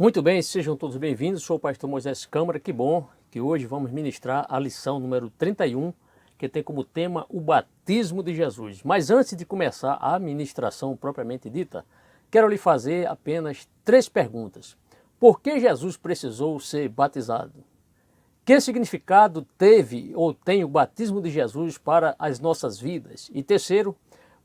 Muito bem, sejam todos bem-vindos. Sou o pastor Moisés Câmara. Que bom que hoje vamos ministrar a lição número 31, que tem como tema o batismo de Jesus. Mas antes de começar a ministração propriamente dita, quero lhe fazer apenas 3 perguntas. Por que Jesus precisou ser batizado? Que significado teve ou tem o batismo de Jesus para as nossas vidas? E terceiro,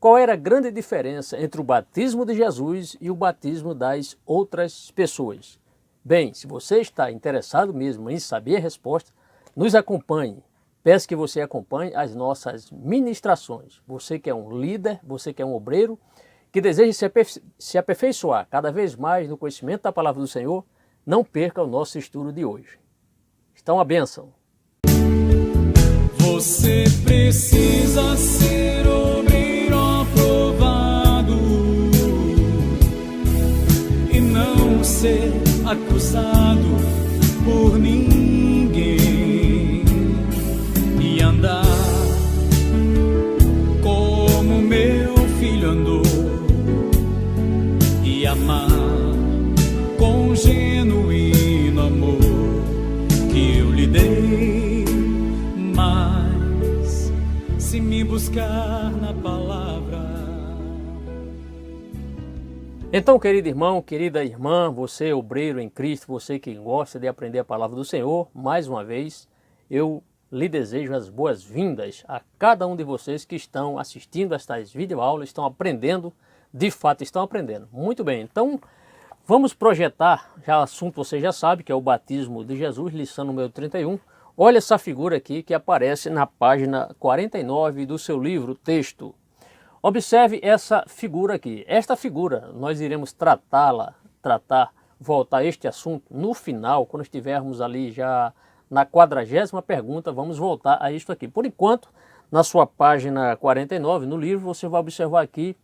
qual era a grande diferença entre o batismo de Jesus e o batismo das outras pessoas? Bem, se você está interessado mesmo em saber a resposta, nos acompanhe. Peço que você acompanhe as nossas ministrações. Você que é um líder, você que é um obreiro, que deseja se aperfeiçoar cada vez mais no conhecimento da palavra do Senhor, não perca o nosso estudo de hoje. Então, uma bênção. Você precisa ser obreiro aprovado e não ser acusado por ninguém e andar como meu filho andou e amar com genuíno amor que eu lhe dei, mas se me buscar na palavra. Então, querido irmão, querida irmã, você obreiro em Cristo, você que gosta de aprender a palavra do Senhor, mais uma vez, eu lhe desejo as boas-vindas a cada um de vocês que estão assistindo estas videoaulas, estão aprendendo, de fato estão aprendendo. Muito bem, então vamos projetar, já o assunto você já sabe, que é o batismo de Jesus, lição número 31. Olha essa figura aqui que aparece na página 49 do seu livro, texto. Observe essa figura aqui. Esta figura, nós iremos voltar a este assunto no final, quando estivermos ali já na 40ª pergunta, vamos voltar a isto aqui. Por enquanto, na sua página 49, no livro, você vai observar aqui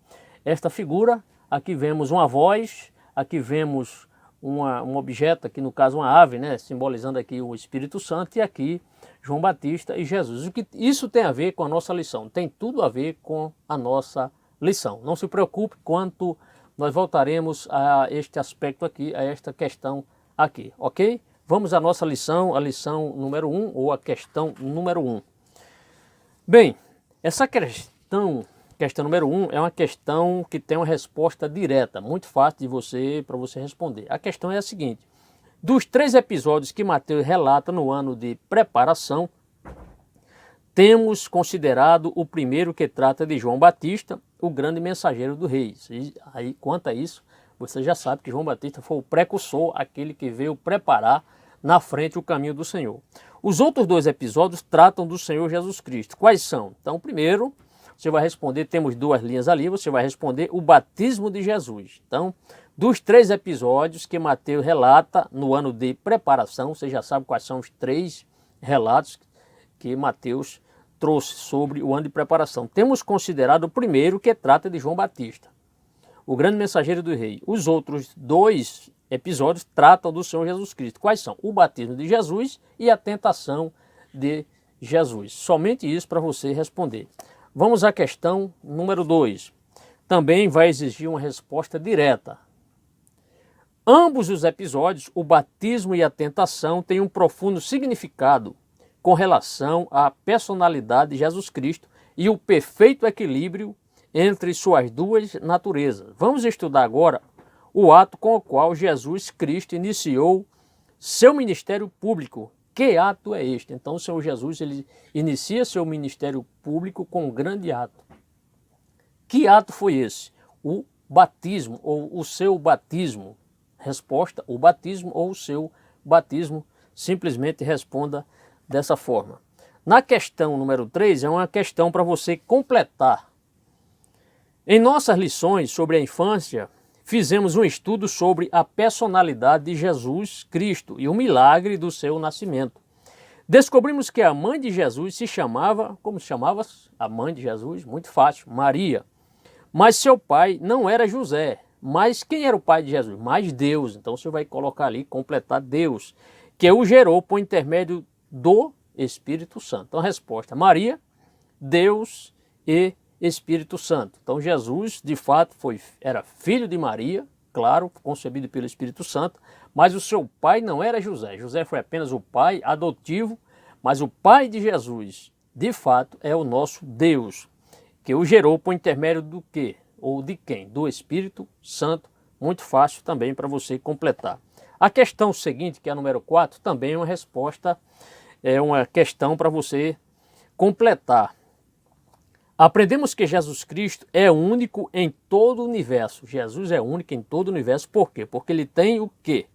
esta figura. Aqui vemos uma voz, aqui vemos um objeto, aqui no caso uma ave, né, simbolizando aqui o Espírito Santo, e aqui João Batista e Jesus. O que isso tem a ver com a nossa lição? Tem tudo a ver com a nossa lição. Não se preocupe quanto nós voltaremos a este aspecto aqui, a esta questão aqui, ok? Vamos à nossa lição, a lição número 1, ou a questão número 1. Bem, essa questão número 1 é uma questão que tem uma resposta direta, muito fácil para você responder. A questão é a seguinte: dos 3 episódios que Mateus relata no ano de preparação, temos considerado o primeiro, que trata de João Batista, o grande mensageiro do rei. E aí, quanto a isso, você já sabe que João Batista foi o precursor, aquele que veio preparar na frente o caminho do Senhor. Os outros 2 episódios tratam do Senhor Jesus Cristo. Quais são? Então, primeiro, você vai responder, temos 2 linhas ali, você vai responder o batismo de Jesus. Então, dos 3 episódios que Mateus relata no ano de preparação, você já sabe quais são os 3 relatos que Mateus trouxe sobre o ano de preparação. Temos considerado o primeiro, que trata de João Batista, o grande mensageiro do rei. Os outros 2 episódios tratam do Senhor Jesus Cristo. Quais são? O batismo de Jesus e a tentação de Jesus. Somente isso para você responder. Vamos à questão número 2. Também vai exigir uma resposta direta. Ambos os episódios, o batismo e a tentação, têm um profundo significado com relação à personalidade de Jesus Cristo e o perfeito equilíbrio entre suas 2 naturezas. Vamos estudar agora o ato com o qual Jesus Cristo iniciou seu ministério público. Que ato é este? Então o Senhor Jesus, ele inicia seu ministério público com um grande ato. Que ato foi esse? O batismo, ou o seu batismo. Resposta: o batismo ou o seu batismo. Simplesmente responda dessa forma. Na questão número 3, é uma questão para você completar. Em nossas lições sobre a infância, fizemos um estudo sobre a personalidade de Jesus Cristo e o milagre do seu nascimento. Descobrimos que a mãe de Jesus se chamava, como se chamava a mãe de Jesus? Muito fácil, Maria. Mas seu pai não era José. Mas quem era o pai de Jesus? Mais Deus. Então você vai colocar ali, completar Deus, que o gerou por intermédio do Espírito Santo. Então a resposta: Maria, Deus e Espírito Santo. Então Jesus, de fato, era filho de Maria, claro, concebido pelo Espírito Santo, mas o seu pai não era José. José foi apenas o pai adotivo, mas o pai de Jesus, de fato, é o nosso Deus, que o gerou por intermédio do quê? Ou de quem? Do Espírito Santo. Muito fácil também para você completar. A questão seguinte, que é a número 4, também é uma resposta, é uma questão para você completar. Aprendemos que Jesus Cristo é único em todo o universo. Jesus é único em todo o universo. Por quê? Porque ele tem o quê?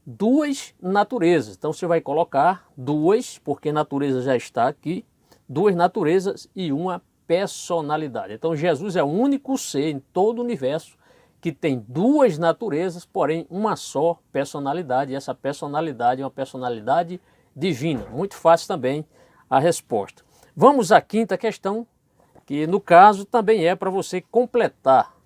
Duas naturezas. Então você vai colocar duas, porque natureza já está aqui, duas naturezas e uma personalidade. Então Jesus é o único ser em todo o universo que tem duas naturezas, porém uma só personalidade. E essa personalidade é uma personalidade divina. Muito fácil também a resposta. Vamos à quinta questão, que no caso também é para você completar.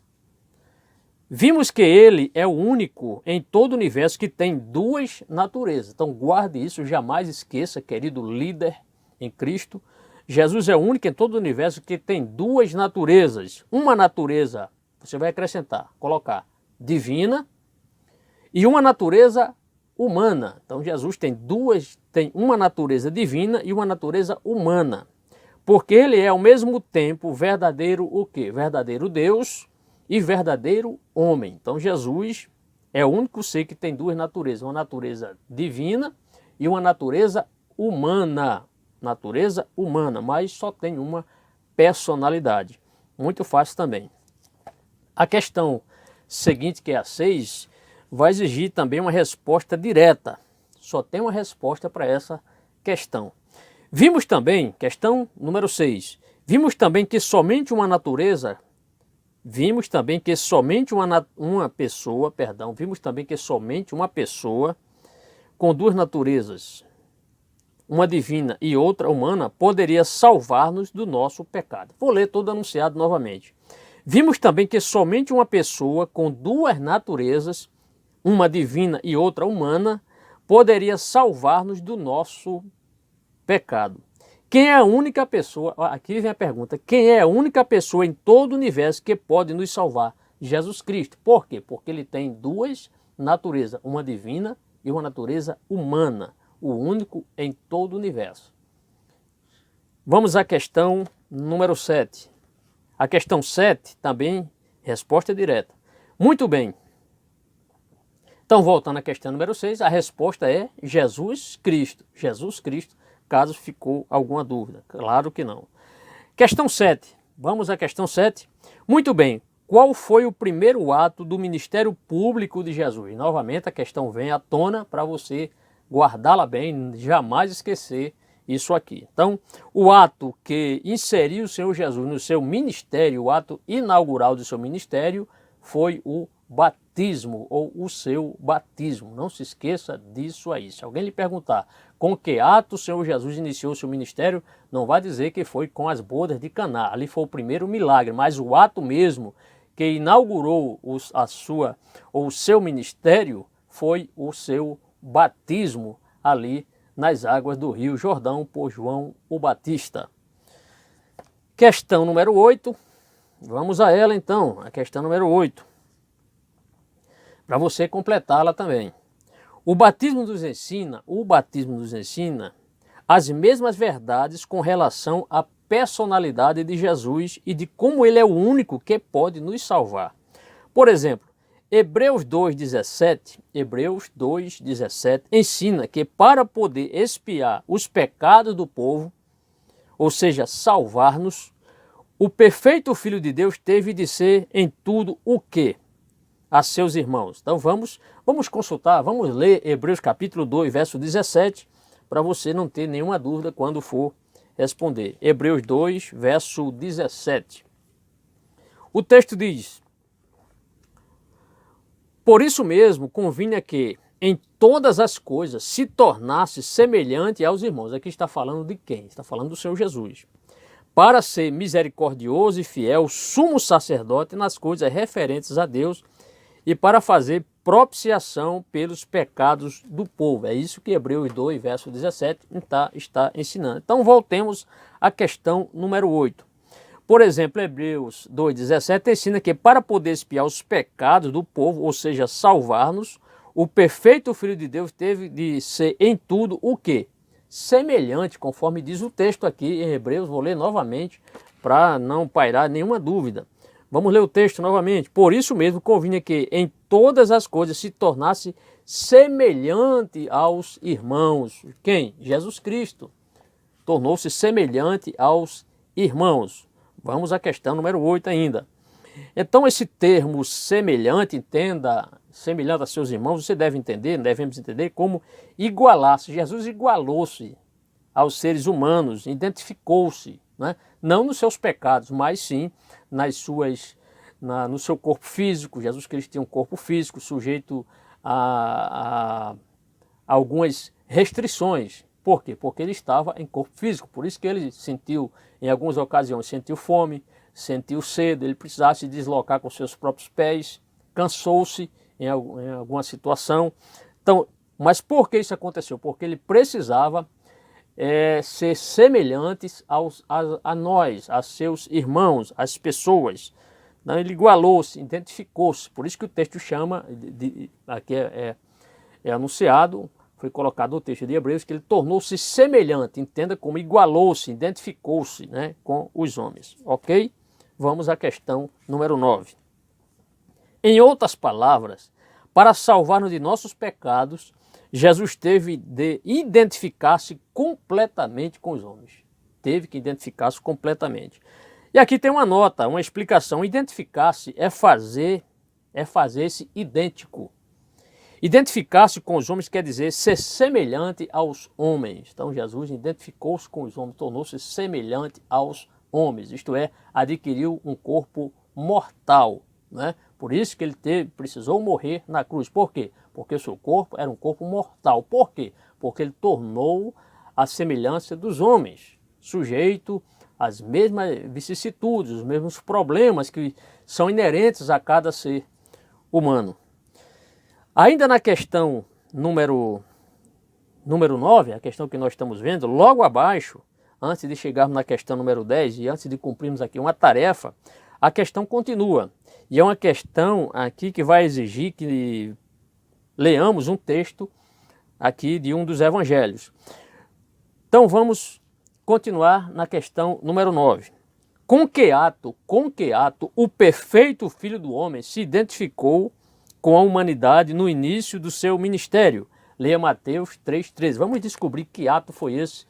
Vimos que ele é o único em todo o universo que tem duas naturezas. Então guarde isso, jamais esqueça, querido líder em Cristo. Jesus é o único em todo o universo que tem duas naturezas. Uma natureza, você vai acrescentar, colocar divina, e uma natureza humana. Então Jesus tem uma natureza divina e uma natureza humana. Porque ele é ao mesmo tempo verdadeiro o quê? Verdadeiro Deus e verdadeiro homem. Então Jesus é o único ser que tem duas naturezas, uma natureza divina e uma natureza humana. Natureza humana, mas só tem uma personalidade. Muito fácil também. A questão seguinte, que é a 6, vai exigir também uma resposta direta. Só tem uma resposta para essa questão. Vimos também, questão número 6, vimos também que somente uma pessoa com duas naturezas, uma divina e outra humana, poderia salvar-nos do nosso pecado. Vou ler todo anunciado novamente. Vimos também que somente uma pessoa com duas naturezas, uma divina e outra humana, poderia salvar-nos do nosso pecado. Quem é a única pessoa, aqui vem a pergunta, quem é a única pessoa em todo o universo que pode nos salvar? Jesus Cristo. Por quê? Porque ele tem duas naturezas, uma divina e uma natureza humana, o único em todo o universo. Vamos à questão número 7. A questão 7 também, resposta direta. Muito bem. Então, voltando à questão número 6, a resposta é Jesus Cristo. Jesus Cristo, caso ficou alguma dúvida. Claro que não. Questão 7. Vamos à questão 7. Muito bem. Qual foi o primeiro ato do ministério público de Jesus? Novamente, a questão vem à tona para você guardá-la bem, jamais esquecer isso aqui. Então, o ato que inseriu o Senhor Jesus no seu ministério, o ato inaugural do seu ministério, foi o batismo ou o seu batismo. Não se esqueça disso aí. Se alguém lhe perguntar com que ato o Senhor Jesus iniciou o seu ministério, não vai dizer que foi com as bodas de Caná. Ali foi o primeiro milagre, mas o ato mesmo que inaugurou o seu ministério foi o seu batismo ali nas águas do Rio Jordão por João o Batista. Questão número 8. Vamos a ela então, a questão número 8. Para você completá-la também. O batismo nos ensina as mesmas verdades com relação à personalidade de Jesus e de como ele é o único que pode nos salvar. Por exemplo, Hebreus 2,17 ensina que para poder expiar os pecados do povo, ou seja, salvar-nos, o perfeito Filho de Deus teve de ser em tudo o quê? A seus irmãos. Então vamos consultar, vamos ler Hebreus capítulo 2, verso 17, para você não ter nenhuma dúvida quando for responder. Hebreus 2, verso 17. O texto diz: por isso mesmo convinha que em todas as coisas se tornasse semelhante aos irmãos. Aqui está falando de quem? Está falando do Senhor Jesus. Para ser misericordioso e fiel, sumo sacerdote nas coisas referentes a Deus e para fazer propiciação pelos pecados do povo. É isso que Hebreus 2, verso 17 está ensinando. Então voltemos à questão número 8. Por exemplo, Hebreus 2,17 ensina que para poder expiar os pecados do povo, ou seja, salvar-nos, o perfeito Filho de Deus teve de ser em tudo o quê? Semelhante, conforme diz o texto aqui em Hebreus. Vou ler novamente para não pairar nenhuma dúvida. Vamos ler o texto novamente. Por isso mesmo convinha que em todas as coisas se tornasse semelhante aos irmãos. Quem? Jesus Cristo. Tornou-se semelhante aos irmãos. Vamos à questão número 8 ainda. Então esse termo semelhante, entenda, semelhante a seus irmãos, você deve entender, devemos entender como igualar-se. Jesus igualou-se aos seres humanos, identificou-se, né? Não nos seus pecados, mas sim no seu corpo físico. Jesus Cristo tinha um corpo físico sujeito a algumas restrições. Por quê? Porque ele estava em corpo físico. Por isso que ele sentiu, em algumas ocasiões, sentiu fome, sentiu sede, ele precisava se deslocar com seus próprios pés, cansou-se em alguma situação. Então, mas por que isso aconteceu? Porque ele precisava ser semelhantes a nós, a seus irmãos, às pessoas. Então, ele igualou-se, identificou-se. Por isso que o texto chama, aqui é anunciado, foi colocado no texto de Hebreus, que ele tornou-se semelhante, entenda como igualou-se, identificou-se, né, com os homens. Ok? Vamos à questão número 9. Em outras palavras, para salvar-nos de nossos pecados, Jesus teve de identificar-se completamente com os homens. Teve que identificar-se completamente. E aqui tem uma nota, uma explicação. Identificar-se é fazer-se idêntico. Identificar-se com os homens quer dizer ser semelhante aos homens. Então Jesus identificou-se com os homens, tornou-se semelhante aos homens. Isto é, adquiriu um corpo mortal, né? Por isso que ele precisou morrer na cruz. Por quê? Porque o seu corpo era um corpo mortal. Por quê? Porque ele tornou a semelhança dos homens, sujeito às mesmas vicissitudes, os mesmos problemas que são inerentes a cada ser humano. Ainda na questão número 9, a questão que nós estamos vendo, logo abaixo, antes de chegarmos na questão número 10 e antes de cumprirmos aqui uma tarefa, a questão continua. E é uma questão aqui que vai exigir que leamos um texto aqui de um dos evangelhos. Então vamos continuar na questão número 9. Com que ato o perfeito Filho do Homem se identificou com a humanidade no início do seu ministério? Leia Mateus 3,13. Vamos descobrir que ato foi esse,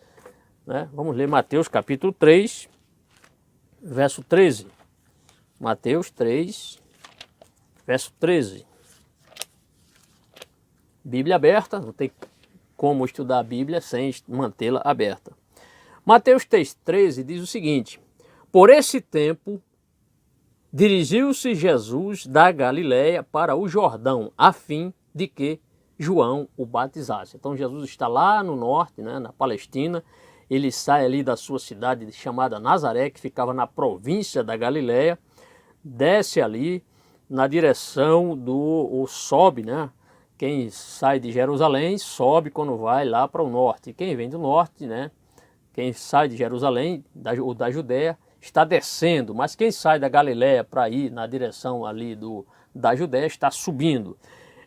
né? Vamos ler Mateus capítulo 3, verso 13. Mateus 3, verso 13. Bíblia aberta, não tem como estudar a Bíblia sem mantê-la aberta. Mateus 3,13 diz o seguinte: por esse tempo dirigiu-se Jesus da Galiléia para o Jordão, a fim de que João o batizasse. Então Jesus está lá no norte, né, na Palestina. Ele sai ali da sua cidade chamada Nazaré, que ficava na província da Galiléia, desce ali na direção sobe, né? Quem sai de Jerusalém sobe quando vai lá para o norte. Quem vem do norte, né? Quem sai de Jerusalém ou da Judéia está descendo, mas quem sai da Galiléia para ir na direção ali da Judéia está subindo.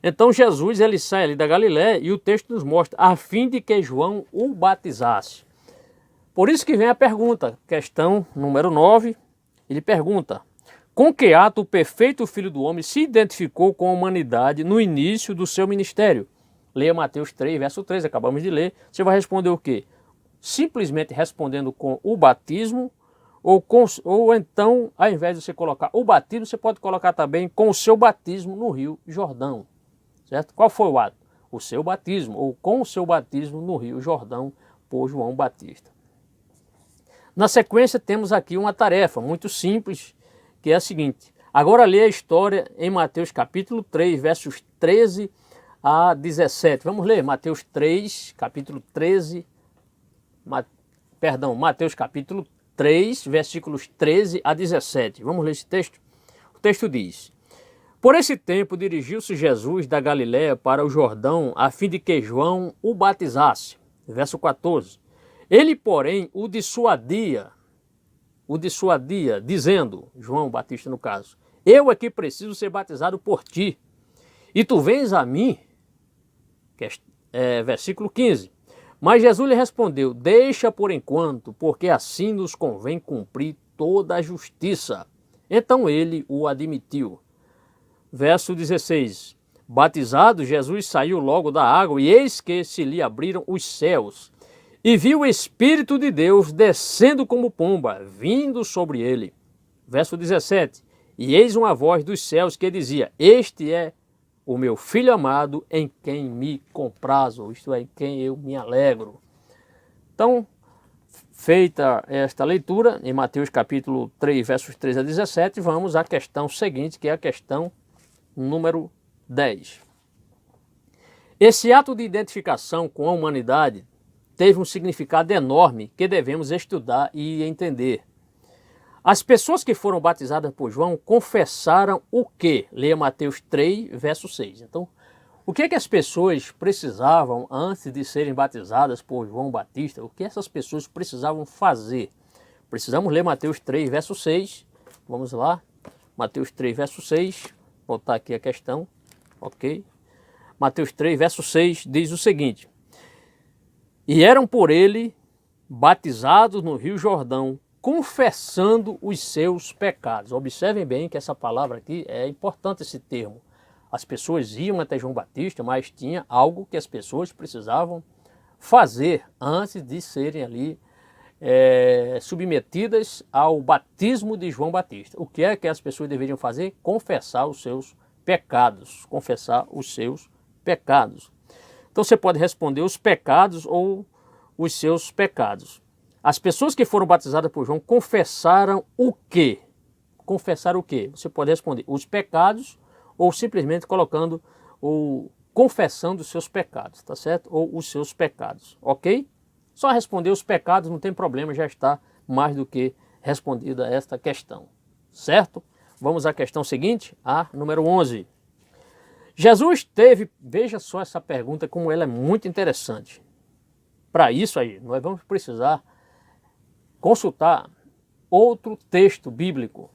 Então Jesus ele sai ali da Galiléia e o texto nos mostra a fim de que João o batizasse. Por isso que vem a pergunta, questão número 9, ele pergunta: com que ato o perfeito Filho do Homem se identificou com a humanidade no início do seu ministério? Leia Mateus 3, verso 13, acabamos de ler. Você vai responder o quê? Simplesmente respondendo com o batismo, ou então, ao invés de você colocar o batismo, você pode colocar também com o seu batismo no Rio Jordão. Certo? Qual foi o ato? O seu batismo, ou com o seu batismo no Rio Jordão por João Batista. Na sequência temos aqui uma tarefa muito simples, que é a seguinte: agora lê a história em Mateus capítulo 3, versos 13 a 17. Vamos ler Mateus 3, capítulo 13, Mateus capítulo 3, versículos 13 a 17. Vamos ler esse texto? O texto diz: por esse tempo dirigiu-se Jesus da Galiléia para o Jordão, a fim de que João o batizasse. Verso 14. Ele, porém, o dissuadia, dizendo, João Batista no caso: eu aqui preciso ser batizado por ti, e tu vens a mim? versículo 15. Mas Jesus lhe respondeu: deixa por enquanto, porque assim nos convém cumprir toda a justiça. Então ele o admitiu. Verso 16. Batizado, Jesus saiu logo da água, e eis que se lhe abriram os céus, e viu o Espírito de Deus descendo como pomba, vindo sobre ele. Verso 17. E eis uma voz dos céus que dizia: este é o meu Filho amado, em quem me comprazo, isto é, em quem eu me alegro. Então, feita esta leitura, em Mateus capítulo 3, versos 13 a 17, vamos à questão seguinte, que é a questão número 10. Esse ato de identificação com a humanidade teve um significado enorme que devemos estudar e entender. As pessoas que foram batizadas por João confessaram o quê? Leia Mateus 3, verso 6. Então, o que é que as pessoas precisavam antes de serem batizadas por João Batista? O que essas pessoas precisavam fazer? Precisamos ler Mateus 3, verso 6. Vamos lá. Mateus 3, verso 6. Vou botar aqui a questão. Ok. Mateus 3, verso 6 diz o seguinte: e eram por ele batizados no Rio Jordão, confessando os seus pecados. Observem bem que essa palavra aqui é importante, esse termo. As pessoas iam até João Batista, mas tinha algo que as pessoas precisavam fazer antes de serem ali submetidas ao batismo de João Batista. O que é que as pessoas deveriam fazer? Confessar os seus pecados. Confessar os seus pecados. Então você pode responder os pecados ou os seus pecados. As pessoas que foram batizadas por João confessaram o quê? Confessaram o quê? Você pode responder os pecados ou simplesmente colocando ou confessando os seus pecados, tá certo? Ou os seus pecados, ok? Só responder os pecados não tem problema, já está mais do que respondida esta questão, certo? Vamos à questão seguinte, a número 11. Jesus teve, veja só essa pergunta como ela é muito interessante. Para isso aí, nós vamos precisar consultar outro texto bíblico.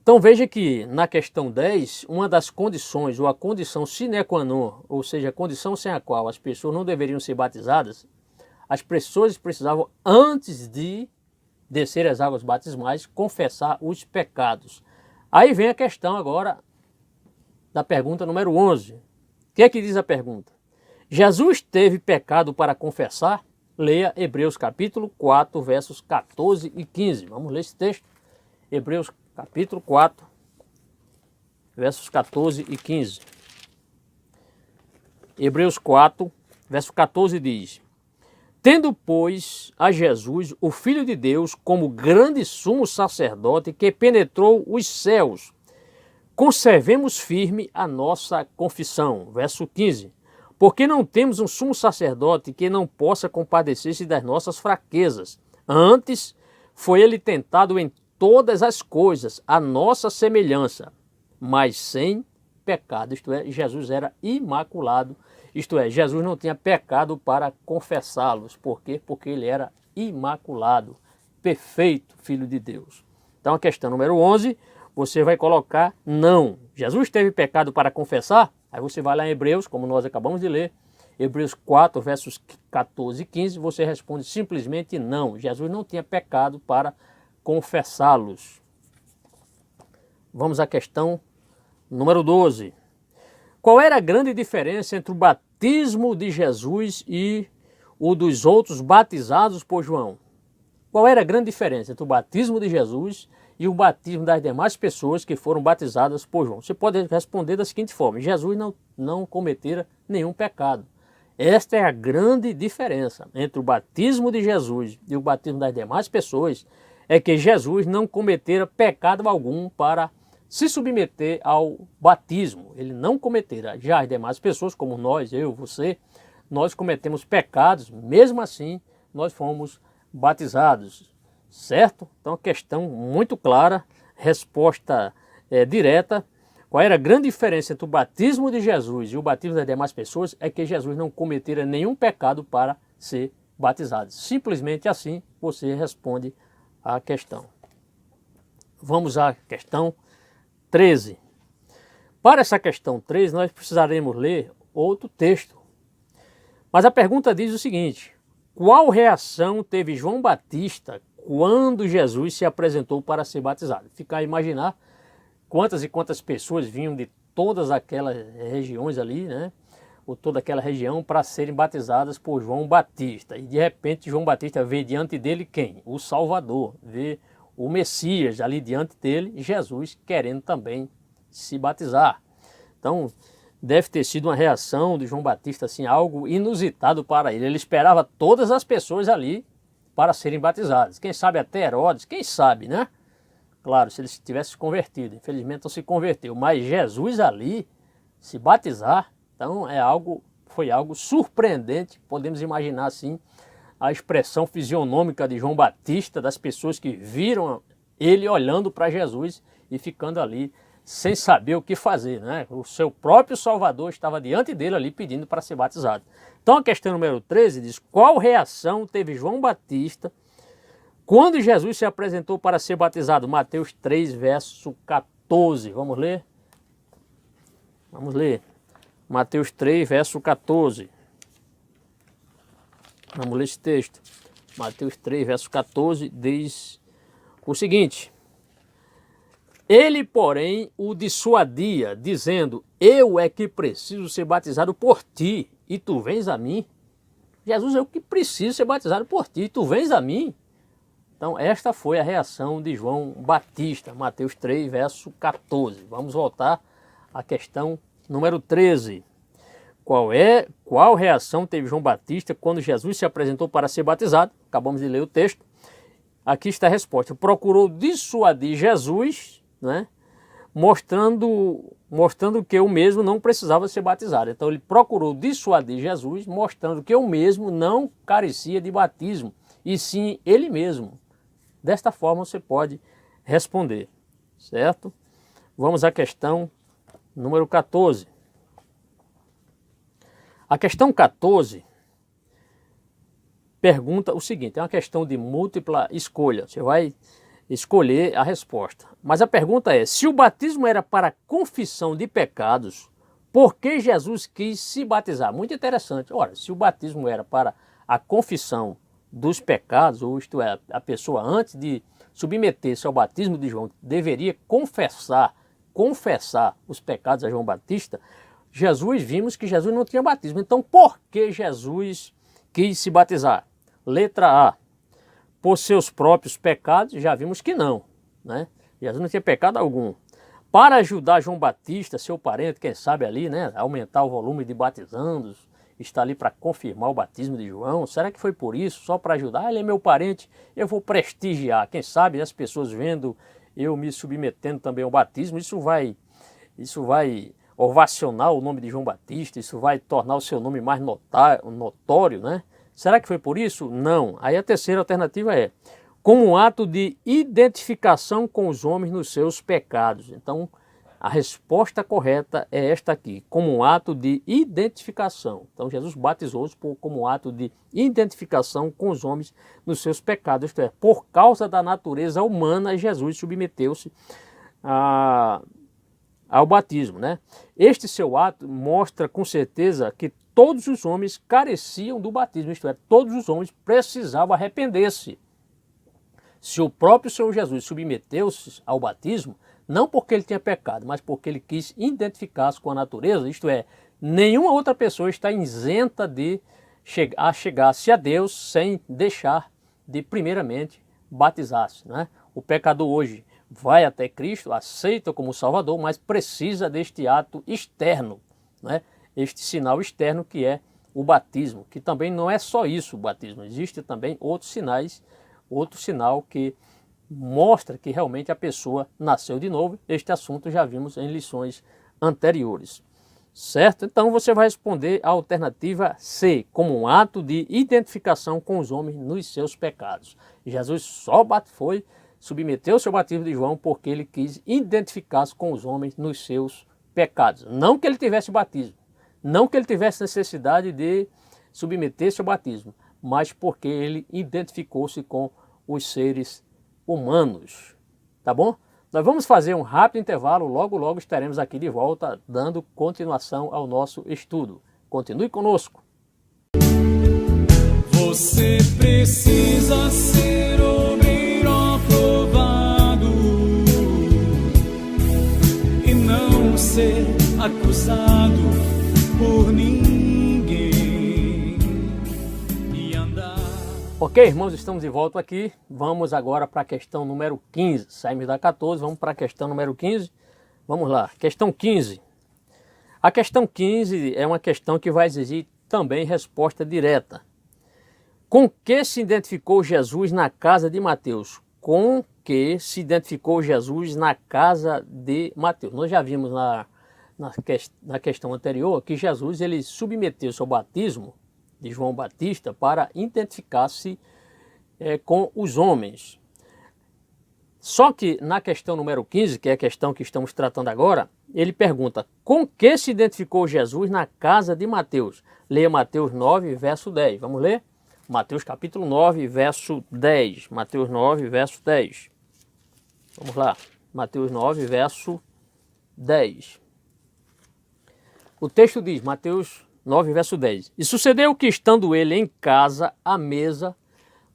Então veja que na questão 10, uma das condições, ou a condição sine qua non, ou seja, a condição sem a qual as pessoas não deveriam ser batizadas, as pessoas precisavam, antes de descer as águas batismais, confessar os pecados. Aí vem a questão agora da pergunta número 11. O que é que diz a pergunta? Jesus teve pecado para confessar? Leia Hebreus capítulo 4, versos 14 e 15. Vamos ler esse texto. Hebreus capítulo 4, versos 14 e 15. Hebreus 4, verso 14 diz: tendo, pois, a Jesus, o Filho de Deus, como grande sumo sacerdote que penetrou os céus, conservemos firme a nossa confissão. Verso 15. Porque não temos um sumo sacerdote que não possa compadecer-se das nossas fraquezas. Antes, foi ele tentado em todas as coisas, a nossa semelhança, mas sem pecado. Isto é, Jesus era imaculado. Isto é, Jesus não tinha pecado para confessá-los. Por quê? Porque ele era imaculado, perfeito Filho de Deus. Então a questão número 11, você vai colocar não. Jesus teve pecado para confessar? Aí você vai lá em Hebreus, como nós acabamos de ler, Hebreus 4, versos 14 e 15, você responde simplesmente não. Jesus não tinha pecado para confessá-los. Vamos à questão número 12. Qual era a grande diferença entre o batismo de Jesus e o dos outros batizados por João? Qual era a grande diferença entre o batismo de Jesus e o batismo das demais pessoas que foram batizadas por João? Você pode responder da seguinte forma: Jesus não cometera nenhum pecado. Esta é a grande diferença entre o batismo de Jesus e o batismo das demais pessoas, é que Jesus não cometera pecado algum para se submeter ao batismo. Ele não cometera. Já as demais pessoas, como nós, eu, você, nós cometemos pecados, mesmo assim nós fomos batizados, certo? Então, questão muito clara, resposta direta. Qual era a grande diferença entre o batismo de Jesus e o batismo das demais pessoas? É que Jesus não cometera nenhum pecado para ser batizado. Simplesmente assim você responde a questão. Vamos à questão 13. Para essa questão 13, nós precisaremos ler outro texto. Mas a pergunta diz o seguinte: qual reação teve João Batista quando Jesus se apresentou para ser batizado? Fica a imaginar quantas e quantas pessoas vinham de todas aquelas regiões ali, né? Ou toda aquela região para serem batizadas por João Batista. E de repente João Batista vê diante dele quem? O Salvador, vê o Messias ali diante dele, Jesus querendo também se batizar. Então deve ter sido uma reação de João Batista, assim, algo inusitado para ele. Ele esperava todas as pessoas ali para serem batizadas. Quem sabe até Herodes, quem sabe, né? Claro, se ele tivesse se convertido. Infelizmente não se converteu. Mas Jesus ali se batizar, então foi algo surpreendente. Podemos imaginar assim a expressão fisionômica de João Batista, das pessoas que viram ele olhando para Jesus e ficando ali sem saber o que fazer, né? O seu próprio Salvador estava diante dele ali pedindo para ser batizado. Então a questão número 13 diz: qual reação teve João Batista quando Jesus se apresentou para ser batizado? Mateus 3, verso 14. Vamos ler? Vamos ler. Mateus 3, verso 14. Vamos ler esse texto. Mateus 3, verso 14 diz o seguinte: ele, porém, o dissuadia, dizendo: eu é que preciso ser batizado por ti, e tu vens a mim. Jesus, eu que preciso ser batizado por ti, e tu vens a mim. Então esta foi a reação de João Batista, Mateus 3, verso 14. Vamos voltar à questão número 13. Qual reação teve João Batista quando Jesus se apresentou para ser batizado? Acabamos de ler o texto. Aqui está a resposta. Procurou dissuadir Jesus, né, mostrando que eu mesmo não precisava ser batizado. Então ele procurou dissuadir Jesus, mostrando que eu mesmo não carecia de batismo, e sim ele mesmo. Desta forma você pode responder, certo? Vamos à questão número 14. A questão 14 pergunta o seguinte: é uma questão de múltipla escolha. Você vai escolher a resposta. Mas a pergunta é: se o batismo era para confissão de pecados, por que Jesus quis se batizar? Muito interessante. Ora, se o batismo era para a confissão dos pecados, ou isto é, a pessoa antes de submeter-se ao batismo de João deveria confessar os pecados a João Batista, vimos que Jesus não tinha batismo. Então por que Jesus quis se batizar? Letra A, por seus próprios pecados, já vimos que não, né? Jesus não tinha pecado algum. Para ajudar João Batista, seu parente, quem sabe ali, né, aumentar o volume de batizandos, está ali para confirmar o batismo de João. Será que foi por isso? Só para ajudar? Ele é meu parente, eu vou prestigiar. Quem sabe as pessoas vendo eu me submetendo também ao batismo, isso vai ovacionar o nome de João Batista, isso vai tornar o seu nome mais notório, né? Será que foi por isso? Não. Aí a terceira alternativa é como um ato de identificação com os homens nos seus pecados. Então, a resposta correta é esta aqui, como um ato de identificação. Então, Jesus batizou-os como um ato de identificação com os homens nos seus pecados. Isto é, por causa da natureza humana, Jesus submeteu-se ao batismo, né? Este seu ato mostra com certeza que todos os homens careciam do batismo, isto é, todos os homens precisavam arrepender-se. Se o próprio Senhor Jesus submeteu-se ao batismo, não porque ele tinha pecado, mas porque ele quis identificar-se com a natureza, isto é, nenhuma outra pessoa está isenta de chegar-se a Deus sem deixar de primeiramente batizar-se, né? O pecador hoje vai até Cristo, aceita como Salvador, mas precisa deste ato externo, né? Este sinal externo que é o batismo, que também não é só isso o batismo, existe também outros sinais, outro sinal que mostra que realmente a pessoa nasceu de novo. Este assunto já vimos em lições anteriores, certo? Então você vai responder a alternativa C, como um ato de identificação com os homens nos seus pecados. Jesus só submeteu o seu batismo de João porque ele quis identificar-se com os homens nos seus pecados. Não que ele tivesse batismo, não que ele tivesse necessidade de submeter-se ao batismo, mas porque ele identificou-se com os seres humanos, tá bom? Nós vamos fazer um rápido intervalo, logo logo estaremos aqui de volta, dando continuação ao nosso estudo. Continue conosco. Você precisa ser obreiro aprovado e não ser acusado por ninguém e andar. Ok, irmãos, estamos de volta aqui. Vamos agora para a questão número 15. Saímos da 14, vamos para a questão número 15. Vamos lá, questão 15. A questão 15 é uma questão que vai exigir também resposta direta. Com que se identificou Jesus na casa de Mateus? Com que se identificou Jesus na casa de Mateus? Nós já vimos na questão anterior que Jesus ele submeteu-se ao batismo de João Batista para identificar-se com os homens. Só que na questão número 15, que é a questão que estamos tratando agora, ele pergunta, com que se identificou Jesus na casa de Mateus? Leia Mateus 9, verso 10. Vamos ler? Mateus capítulo 9, verso 10. Mateus 9, verso 10. Vamos lá. Mateus 9, verso 10. O texto diz, Mateus 9, verso 10. E sucedeu que, estando ele em casa, à mesa,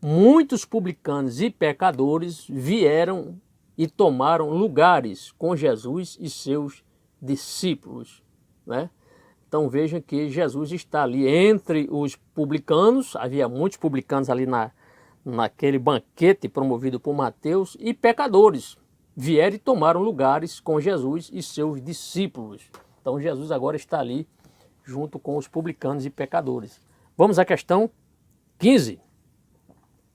muitos publicanos e pecadores vieram e tomaram lugares com Jesus e seus discípulos, né? Então vejam que Jesus está ali entre os publicanos, havia muitos publicanos ali naquele banquete promovido por Mateus, e pecadores vieram e tomaram lugares com Jesus e seus discípulos. Então Jesus agora está ali junto com os publicanos e pecadores. Vamos à questão 15.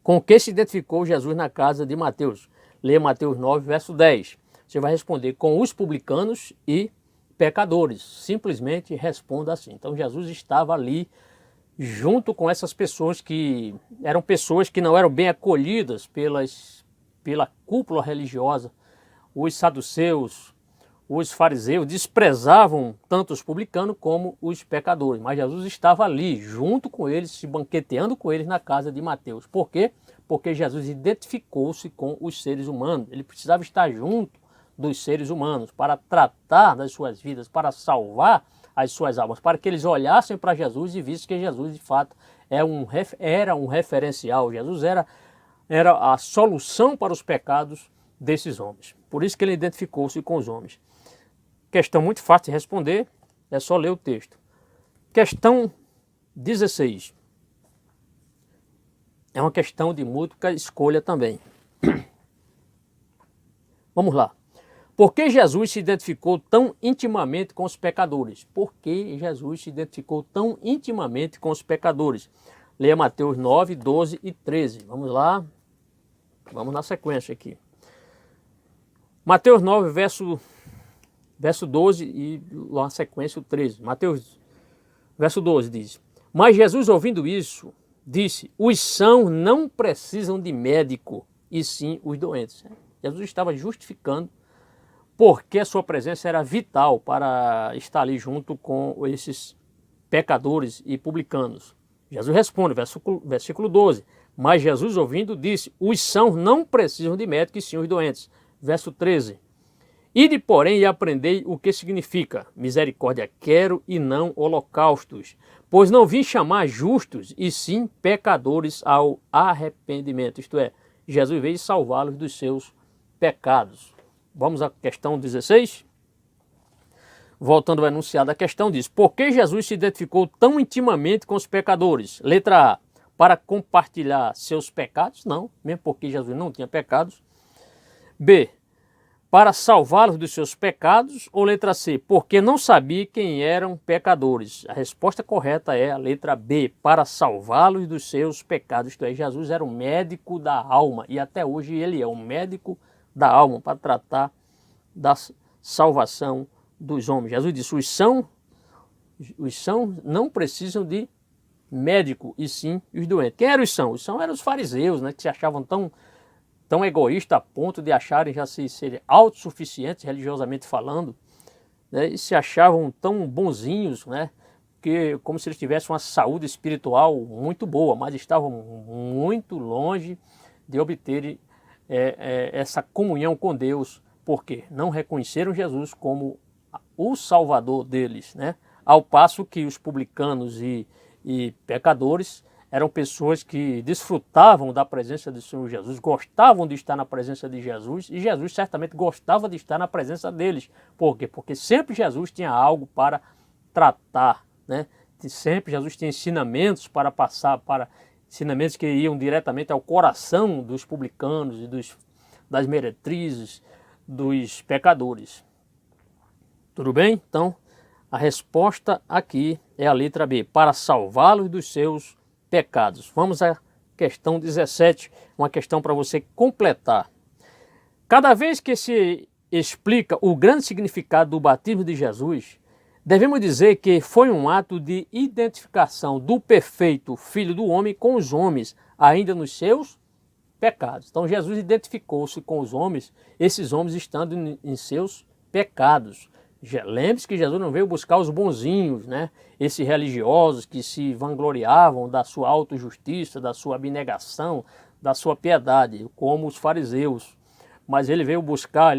Com que se identificou Jesus na casa de Mateus? Leia Mateus 9, verso 10. Você vai responder com os publicanos e pecadores. Simplesmente responda assim. Então Jesus estava ali junto com essas pessoas que eram pessoas que não eram bem acolhidas pela cúpula religiosa. Os saduceus, os fariseus desprezavam tanto os publicanos como os pecadores. Mas Jesus estava ali junto com eles, se banqueteando com eles na casa de Mateus. Por quê? Porque Jesus identificou-se com os seres humanos. Ele precisava estar junto dos seres humanos, para tratar das suas vidas, para salvar as suas almas, para que eles olhassem para Jesus e vissem que Jesus de fato era um referencial. Jesus era a solução para os pecados desses homens. Por isso que ele identificou-se com os homens. Questão muito fácil de responder, é só ler o texto. Questão 16. É uma questão de múltipla escolha também. Vamos lá. Por que Jesus se identificou tão intimamente com os pecadores? Por que Jesus se identificou tão intimamente com os pecadores? Leia Mateus 9, 12 e 13. Vamos lá. Vamos na sequência aqui. Mateus 9, verso 12 e lá na sequência o 13. Mateus, verso 12 diz: Mas Jesus, ouvindo isso, disse, os sãos não precisam de médico, e sim os doentes. Jesus estava justificando porque a sua presença era vital para estar ali junto com esses pecadores e publicanos. Jesus responde, versículo 12, mas Jesus ouvindo disse, os sãos não precisam de médico e sim os doentes. Verso 13, ide porém e aprendei o que significa, misericórdia quero e não holocaustos, pois não vim chamar justos e sim pecadores ao arrependimento, isto é, Jesus veio salvá-los dos seus pecados. Vamos à questão 16. Voltando ao enunciado da questão, diz, por que Jesus se identificou tão intimamente com os pecadores? Letra A, para compartilhar seus pecados? Não, mesmo porque Jesus não tinha pecados. B, para salvá-los dos seus pecados? Ou letra C, porque não sabia quem eram pecadores? A resposta correta é a letra B, para salvá-los dos seus pecados. Isto é, Jesus era o médico da alma e até hoje ele é o médico da alma, para tratar da salvação dos homens. Jesus disse, os sãos não precisam de médico, e sim os doentes. Quem eram os sãos? Os sãos eram os fariseus, né, que se achavam tão egoístas a ponto de acharem já serem autossuficientes, religiosamente falando, né, e se achavam tão bonzinhos, né, como se eles tivessem uma saúde espiritual muito boa, mas estavam muito longe de obterem essa comunhão com Deus Por quê? Não reconheceram Jesus como o Salvador deles, né? Ao passo que os publicanos e pecadores eram pessoas que desfrutavam da presença do Senhor Jesus, gostavam de estar na presença de Jesus, e Jesus certamente gostava de estar na presença deles. Por quê? Porque sempre Jesus tinha algo para tratar, né? Sempre Jesus tinha ensinamentos para passar, ensinamentos que iam diretamente ao coração dos publicanos e das meretrizes, dos pecadores. Tudo bem? Então, a resposta aqui é a letra B, para salvá-los dos seus pecados. Vamos à questão 17, uma questão para você completar. Cada vez que se explica o grande significado do batismo de Jesus, devemos dizer que foi um ato de identificação do perfeito Filho do Homem com os homens, ainda nos seus pecados. Então Jesus identificou-se com os homens, esses homens estando em seus pecados. Lembre-se que Jesus não veio buscar os bonzinhos, né? Esses religiosos que se vangloriavam da sua autojustiça, da sua abnegação, da sua piedade, como os fariseus. Mas ele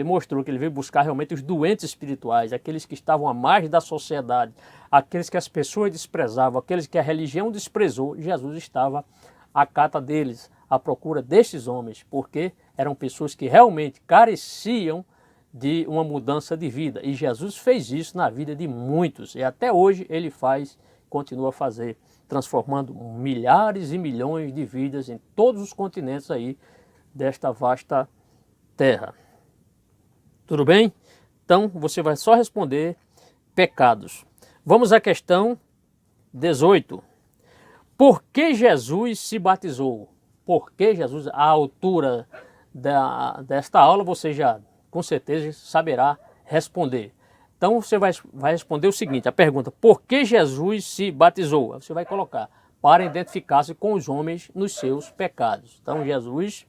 mostrou que ele veio buscar realmente os doentes espirituais, aqueles que estavam à margem da sociedade, aqueles que as pessoas desprezavam, aqueles que a religião desprezou. Jesus estava à cata deles, à procura destes homens, porque eram pessoas que realmente careciam de uma mudança de vida. E Jesus fez isso na vida de muitos, e até hoje ele continua a fazer, transformando milhares e milhões de vidas em todos os continentes aí desta vasta terra. Tudo bem? Então você vai só responder pecados. Vamos à questão 18. Por que Jesus se batizou? Por que Jesus, à altura desta aula, você já com certeza saberá responder. Então você vai responder o seguinte, a pergunta, por que Jesus se batizou? Você vai colocar, para identificar-se com os homens nos seus pecados. Então Jesus,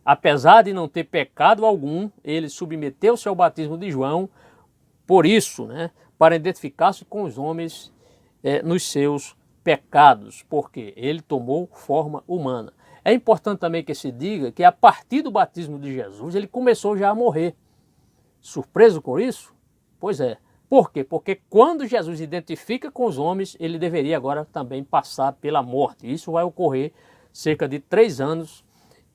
apesar de não ter pecado algum, ele submeteu-se ao batismo de João, por isso, né, para identificar-se com os homens nos seus pecados, porque ele tomou forma humana. É importante também que se diga que a partir do batismo de Jesus, ele começou já a morrer. Surpreso com isso? Pois é. Por quê? Porque quando Jesus identifica com os homens, ele deveria agora também passar pela morte. Isso vai ocorrer cerca de 3 anos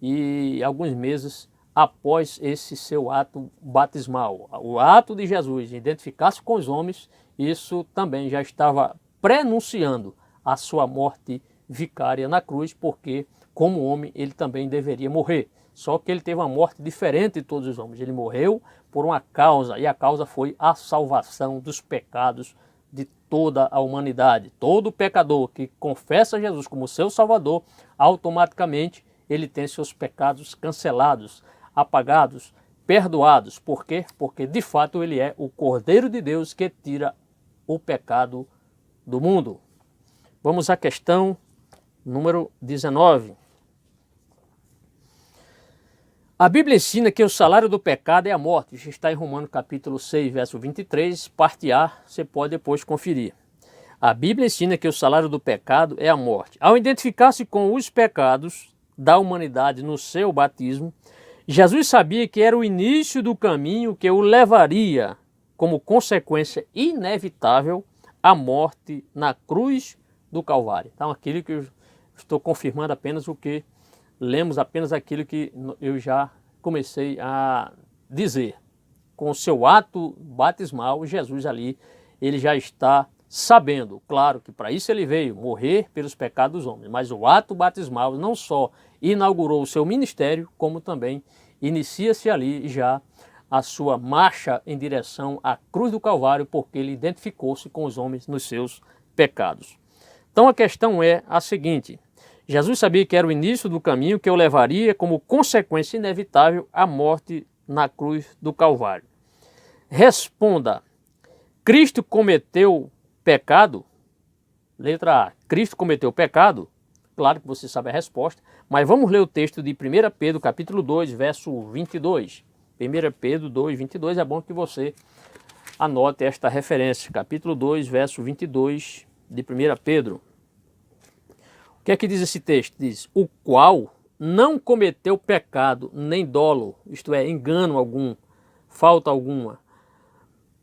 e alguns meses após esse seu ato batismal. O ato de Jesus identificar-se com os homens, isso também já estava prenunciando a sua morte vicária na cruz, porque como homem ele também deveria morrer. Só que ele teve uma morte diferente de todos os homens. Ele morreu por uma causa, e a causa foi a salvação dos pecados de toda a humanidade. Todo pecador que confessa Jesus como seu Salvador, automaticamente ele tem seus pecados cancelados, apagados, perdoados. Por quê? Porque de fato ele é o Cordeiro de Deus que tira o pecado do mundo. Vamos à questão número 19. A Bíblia ensina que o salário do pecado é a morte. Isso está em Romanos capítulo 6, verso 23, parte A, você pode depois conferir. A Bíblia ensina que o salário do pecado é a morte. Ao identificar-se com os pecados da humanidade no seu batismo, Jesus sabia que era o início do caminho que o levaria, como consequência inevitável, à morte na cruz do Calvário. Então, aquilo que eu estou confirmando apenas o que lemos, apenas aquilo que eu já comecei a dizer. Com o seu ato batismal, Jesus ali, ele já está sabendo, claro que para isso ele veio, morrer pelos pecados dos homens, mas o ato batismal não só inaugurou o seu ministério, como também inicia-se ali já a sua marcha em direção à cruz do Calvário, porque ele identificou-se com os homens nos seus pecados. Então a questão é a seguinte: Jesus sabia que era o início do caminho que o levaria como consequência inevitável à morte na cruz do Calvário. Responda: Cristo cometeu pecado? Letra A. Cristo cometeu pecado? Claro que você sabe a resposta, mas vamos ler o texto de 1 Pedro, capítulo 2, verso 22. 1 Pedro 2, 22, é bom que você anote esta referência. Capítulo 2, verso 22 de 1 Pedro. O que é que diz esse texto? Diz, o qual não cometeu pecado, nem dolo, isto é, engano algum, falta alguma,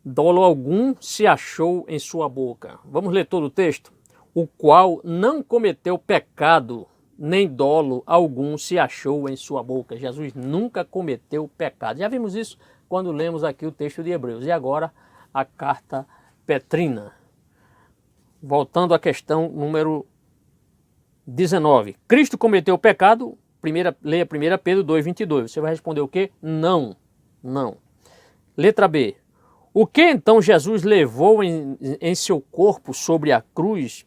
dolo algum se achou em sua boca. Vamos ler todo o texto? O qual não cometeu pecado, nem dolo algum se achou em sua boca. Jesus nunca cometeu pecado. Já vimos isso quando lemos aqui o texto de Hebreus. E agora a carta petrina. Voltando à questão número 19. Cristo cometeu pecado? Leia 1 Pedro 2,22. Você vai responder o quê? Não. Não. Letra B. O que então Jesus levou em seu corpo sobre a cruz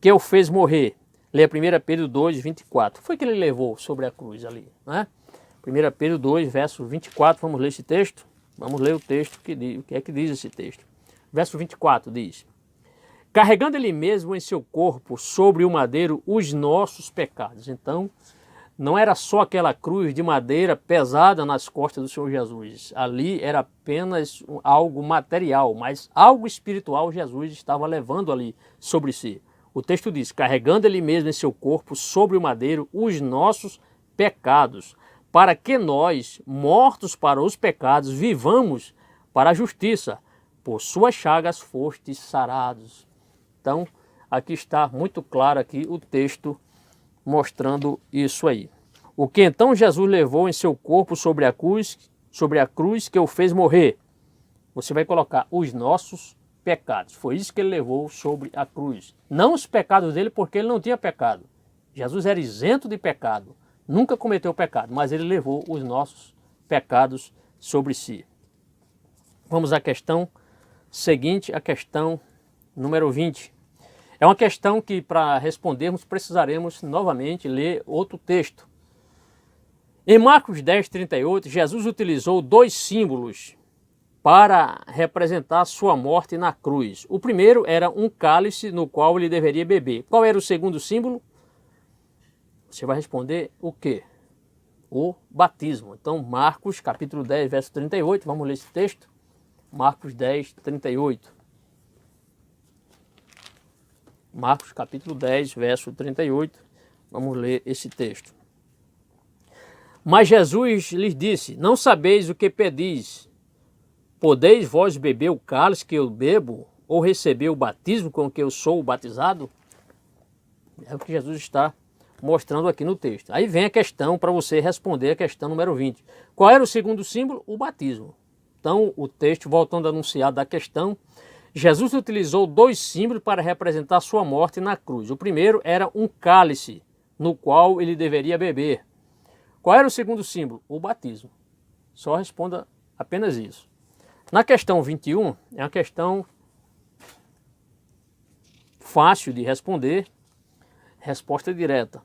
que o fez morrer? Leia 1 Pedro 2,24. O que foi que ele levou sobre a cruz ali? Né? 1 Pedro 2, verso 24. Vamos ler esse texto? Vamos ler o texto que diz. O que é que diz esse texto? Verso 24 diz: carregando ele mesmo em seu corpo sobre o madeiro os nossos pecados. Então, não era só aquela cruz de madeira pesada nas costas do Senhor Jesus. Ali era apenas algo material, mas algo espiritual Jesus estava levando ali sobre si. O texto diz, carregando ele mesmo em seu corpo sobre o madeiro os nossos pecados, para que nós, mortos para os pecados, vivamos para a justiça. Por suas chagas fostes sarados. Então, aqui está muito claro aqui o texto mostrando isso aí. O que então Jesus levou em seu corpo sobre a cruz que o fez morrer? Você vai colocar os nossos pecados. Foi isso que ele levou sobre a cruz. Não os pecados dele, porque ele não tinha pecado. Jesus era isento de pecado. Nunca cometeu pecado, mas ele levou os nossos pecados sobre si. Vamos à questão seguinte, a questão número 20. É uma questão que, para respondermos, precisaremos novamente ler outro texto. Em Marcos 10, 38, Jesus utilizou dois símbolos para representar sua morte na cruz. O primeiro era um cálice no qual ele deveria beber. Qual era o segundo símbolo? Você vai responder o quê? O batismo. Então, Marcos capítulo 10, verso 38, vamos ler esse texto. Marcos 10, 38. Marcos capítulo 10, verso 38. Vamos ler esse texto. Mas Jesus lhes disse, não sabeis o que pedis. Podeis vós beber o cálice que eu bebo, ou receber o batismo com que eu sou batizado? É o que Jesus está mostrando aqui no texto. Aí vem a questão para você responder a questão número 20. Qual era o segundo símbolo? O batismo. Então, o texto, voltando a anunciar da questão, Jesus utilizou dois símbolos para representar sua morte na cruz. O primeiro era um cálice, no qual ele deveria beber. Qual era o segundo símbolo? O batismo. Só responda apenas isso. Na questão 21, é uma questão fácil de responder, resposta direta.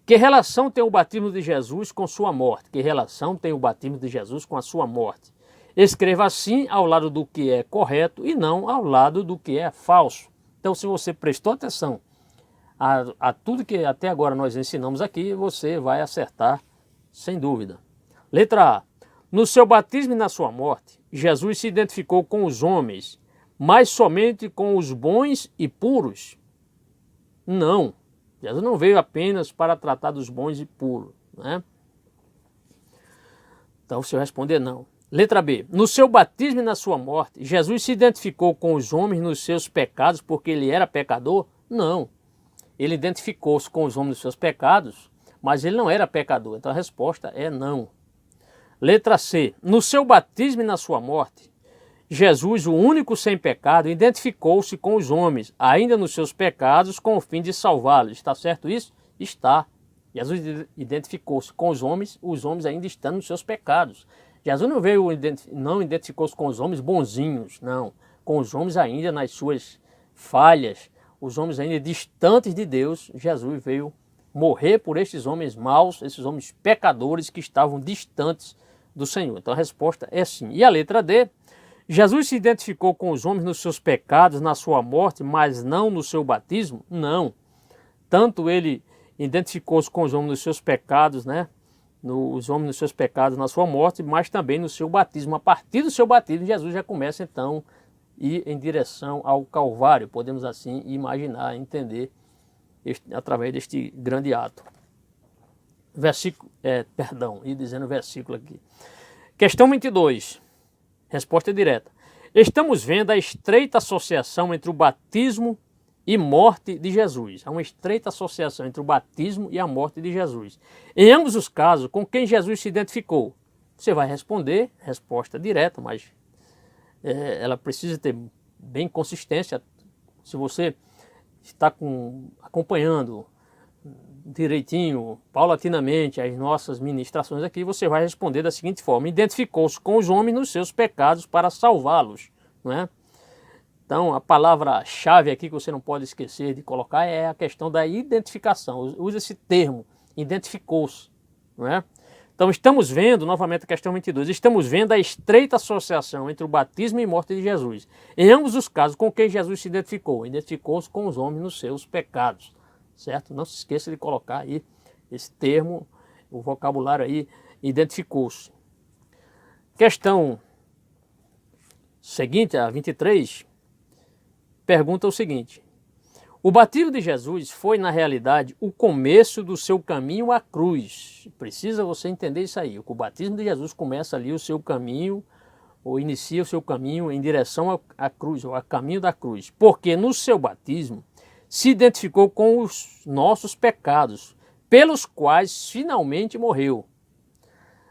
Que relação tem o batismo de Jesus com sua morte? Que relação tem o batismo de Jesus com a sua morte? Escreva assim ao lado do que é correto e não ao lado do que é falso. Então, se você prestou atenção a tudo que até agora nós ensinamos aqui, você vai acertar sem dúvida. Letra A. No seu batismo e na sua morte, Jesus se identificou com os homens, mas somente com os bons e puros? Não. Jesus não veio apenas para tratar dos bons e puros, né? Então, se eu responder não. Letra B. No seu batismo e na sua morte, Jesus se identificou com os homens nos seus pecados porque ele era pecador? Não. Ele identificou-se com os homens nos seus pecados, mas ele não era pecador. Então a resposta é não. Letra C. No seu batismo e na sua morte, Jesus, o único sem pecado, identificou-se com os homens, ainda nos seus pecados, com o fim de salvá-los. Está certo isso? Está. Jesus identificou-se com os homens ainda estando nos seus pecados. Jesus não identificou-se com os homens bonzinhos, não. Com os homens ainda nas suas falhas, os homens ainda distantes de Deus, Jesus veio morrer por estes homens maus, esses homens pecadores que estavam distantes do Senhor. Então a resposta é sim. E a letra D, Jesus se identificou com os homens nos seus pecados, na sua morte, mas não no seu batismo? Não. Tanto ele identificou-se com os homens nos seus pecados, né? Os homens nos seus pecados na sua morte, mas também no seu batismo. A partir do seu batismo, Jesus já começa então a ir em direção ao Calvário. Podemos assim imaginar, entender através deste grande ato. Versículo, ia dizendo versículo aqui. Questão 22. Resposta direta. Estamos vendo a estreita associação entre o batismo e morte de Jesus. Há uma estreita associação entre o batismo e a morte de Jesus. Em ambos os casos, com quem Jesus se identificou? Você vai responder, resposta direta, mas ela precisa ter bem consistência. Se você está acompanhando direitinho, paulatinamente, as nossas ministrações aqui, você vai responder da seguinte forma: identificou-se com os homens nos seus pecados para salvá-los, não é? Então, a palavra-chave aqui que você não pode esquecer de colocar é a questão da identificação. Usa esse termo, identificou-se, não é? Então, estamos vendo, novamente a questão 22, estamos vendo a estreita associação entre o batismo e morte de Jesus. Em ambos os casos, com quem Jesus se identificou? Identificou-se com os homens nos seus pecados, certo? Não se esqueça de colocar aí esse termo, o vocabulário aí, identificou-se. Questão seguinte, a 23, pergunta o seguinte: o batismo de Jesus foi, na realidade, o começo do seu caminho à cruz. Precisa você entender isso aí. O batismo de Jesus começa ali o seu caminho, ou inicia o seu caminho em direção à cruz, ou a caminho da cruz. Porque no seu batismo se identificou com os nossos pecados, pelos quais finalmente morreu.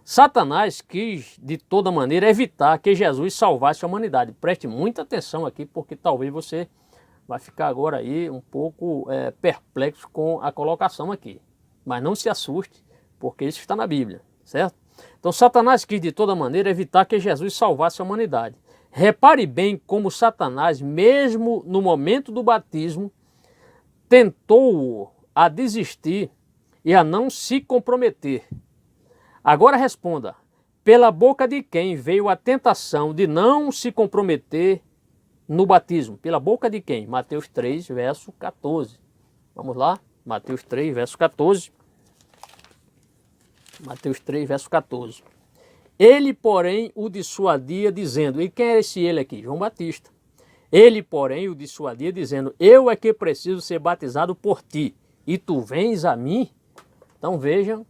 Satanás quis, de toda maneira, evitar que Jesus salvasse a humanidade. Preste muita atenção aqui, porque talvez você vai ficar agora aí um pouco perplexo com a colocação aqui. Mas não se assuste, porque isso está na Bíblia, certo? Então, Satanás quis, de toda maneira, evitar que Jesus salvasse a humanidade. Repare bem como Satanás, mesmo no momento do batismo, tentou-o a desistir e a não se comprometer. Agora responda: pela boca de quem veio a tentação de não se comprometer no batismo? Pela boca de quem? Mateus 3, verso 14. Vamos lá? Mateus 3, verso 14. Mateus 3, verso 14. Ele, porém, o dissuadia, dizendo... E quem é esse ele aqui? João Batista. Ele, porém, o dissuadia, dizendo... Eu é que preciso ser batizado por ti, e tu vens a mim? Então vejam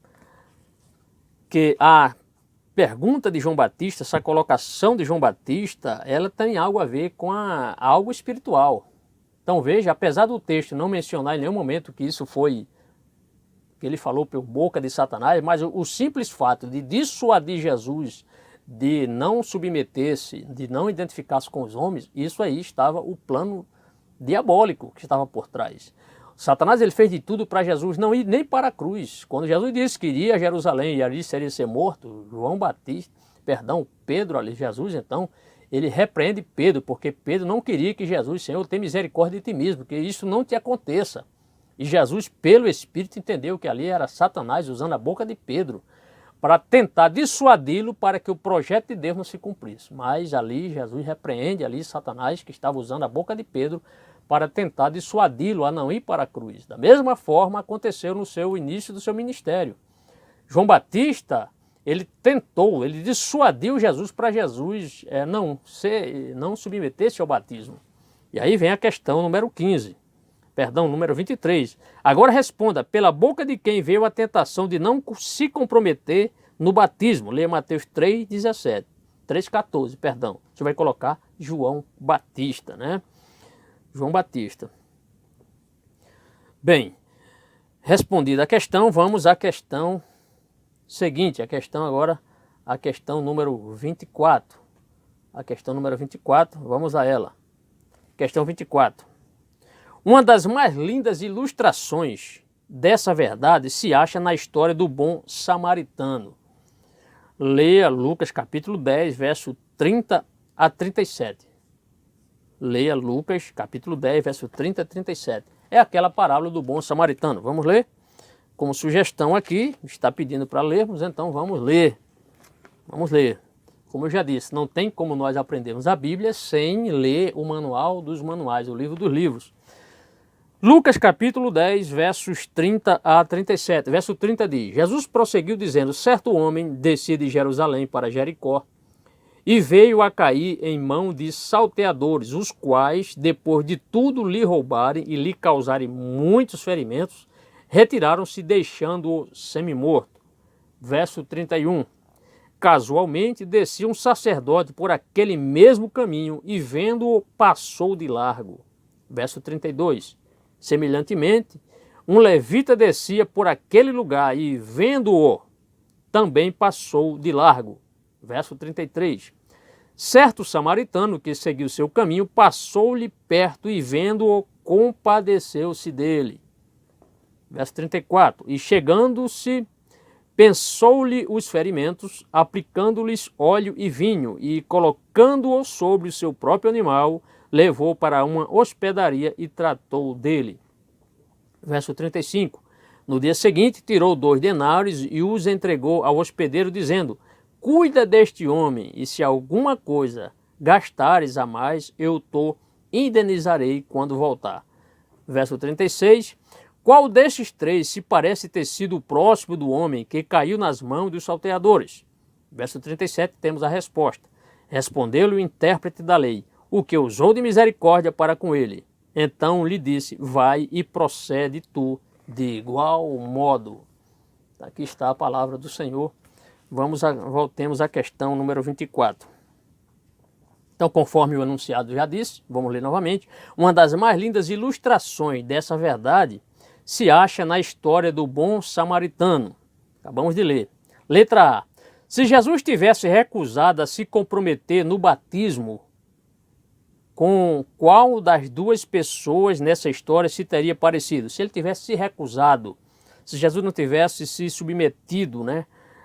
que a pergunta de João Batista, essa colocação de João Batista, ela tem algo a ver com algo espiritual. Então veja, apesar do texto não mencionar em nenhum momento que isso foi, que ele falou por boca de Satanás, mas o simples fato de dissuadir Jesus de não submeter-se, de não identificar-se com os homens, isso aí estava o plano diabólico que estava por trás. Satanás ele fez de tudo para Jesus não ir nem para a cruz. Quando Jesus disse que iria a Jerusalém e ali seria ser morto, Pedro ali, Jesus então, ele repreende Pedro, porque Pedro não queria que Jesus, Senhor, tenha misericórdia de ti mesmo, que isso não te aconteça. E Jesus, pelo Espírito, entendeu que ali era Satanás usando a boca de Pedro para tentar dissuadi-lo para que o projeto de Deus não se cumprisse. Mas ali Jesus repreende ali Satanás, que estava usando a boca de Pedro para tentar dissuadi-lo a não ir para a cruz. Da mesma forma aconteceu no seu início do seu ministério. João Batista, ele dissuadiu Jesus para Jesus não submeter-se ao batismo. E aí vem a questão número 23. Agora responda: pela boca de quem veio a tentação de não se comprometer no batismo? Leia Mateus 3,14, perdão. Você vai colocar João Batista, né? João Batista. Bem, respondida a questão, vamos à questão seguinte. A questão número 24. A questão número 24, vamos a ela. Questão 24. Uma das mais lindas ilustrações dessa verdade se acha na história do bom samaritano. Leia Lucas capítulo 10, verso 30 a 37. Leia Lucas, capítulo 10, verso 30 a 37. É aquela parábola do bom samaritano. Vamos ler? Como sugestão aqui, está pedindo para lermos, então vamos ler. Vamos ler. Como eu já disse, não tem como nós aprendermos a Bíblia sem ler o manual dos manuais, o livro dos livros. Lucas, capítulo 10, versos 30 a 37. Verso 30 diz: Jesus prosseguiu dizendo: certo homem descia de Jerusalém para Jericó, e veio a cair em mão de salteadores, os quais, depois de tudo lhe roubarem e lhe causarem muitos ferimentos, retiraram-se deixando-o semi-morto. Verso 31. casualmente descia um sacerdote por aquele mesmo caminho e, vendo-o, passou de largo. Verso 32. Semelhantemente, um levita descia por aquele lugar e, vendo-o, também passou de largo. Verso 33. Certo samaritano que seguiu seu caminho passou-lhe perto e, vendo-o, compadeceu-se dele. Verso 34. E chegando-se, pensou-lhe os ferimentos, aplicando-lhes óleo e vinho, e colocando-o sobre o seu próprio animal, levou para uma hospedaria e tratou dele. Verso 35. No dia seguinte, tirou 2 denários e os entregou ao hospedeiro, dizendo: cuida deste homem, e se alguma coisa gastares a mais, eu te indenizarei quando voltar. Verso 36. Qual destes 3 se parece ter sido o próximo do homem que caiu nas mãos dos salteadores? Verso 37, temos a resposta. Respondeu-lhe o intérprete da lei, o que usou de misericórdia para com ele. Então lhe disse: vai e procede tu de igual modo. Aqui está a palavra do Senhor. Voltemos à questão número 24. Então, conforme o anunciado já disse, vamos ler novamente, uma das mais lindas ilustrações dessa verdade se acha na história do bom samaritano. Acabamos de ler. Letra A. Se Jesus tivesse recusado a se comprometer no batismo, com qual das 2 pessoas nessa história se teria parecido? Se ele tivesse se recusado, se Jesus não tivesse se submetido,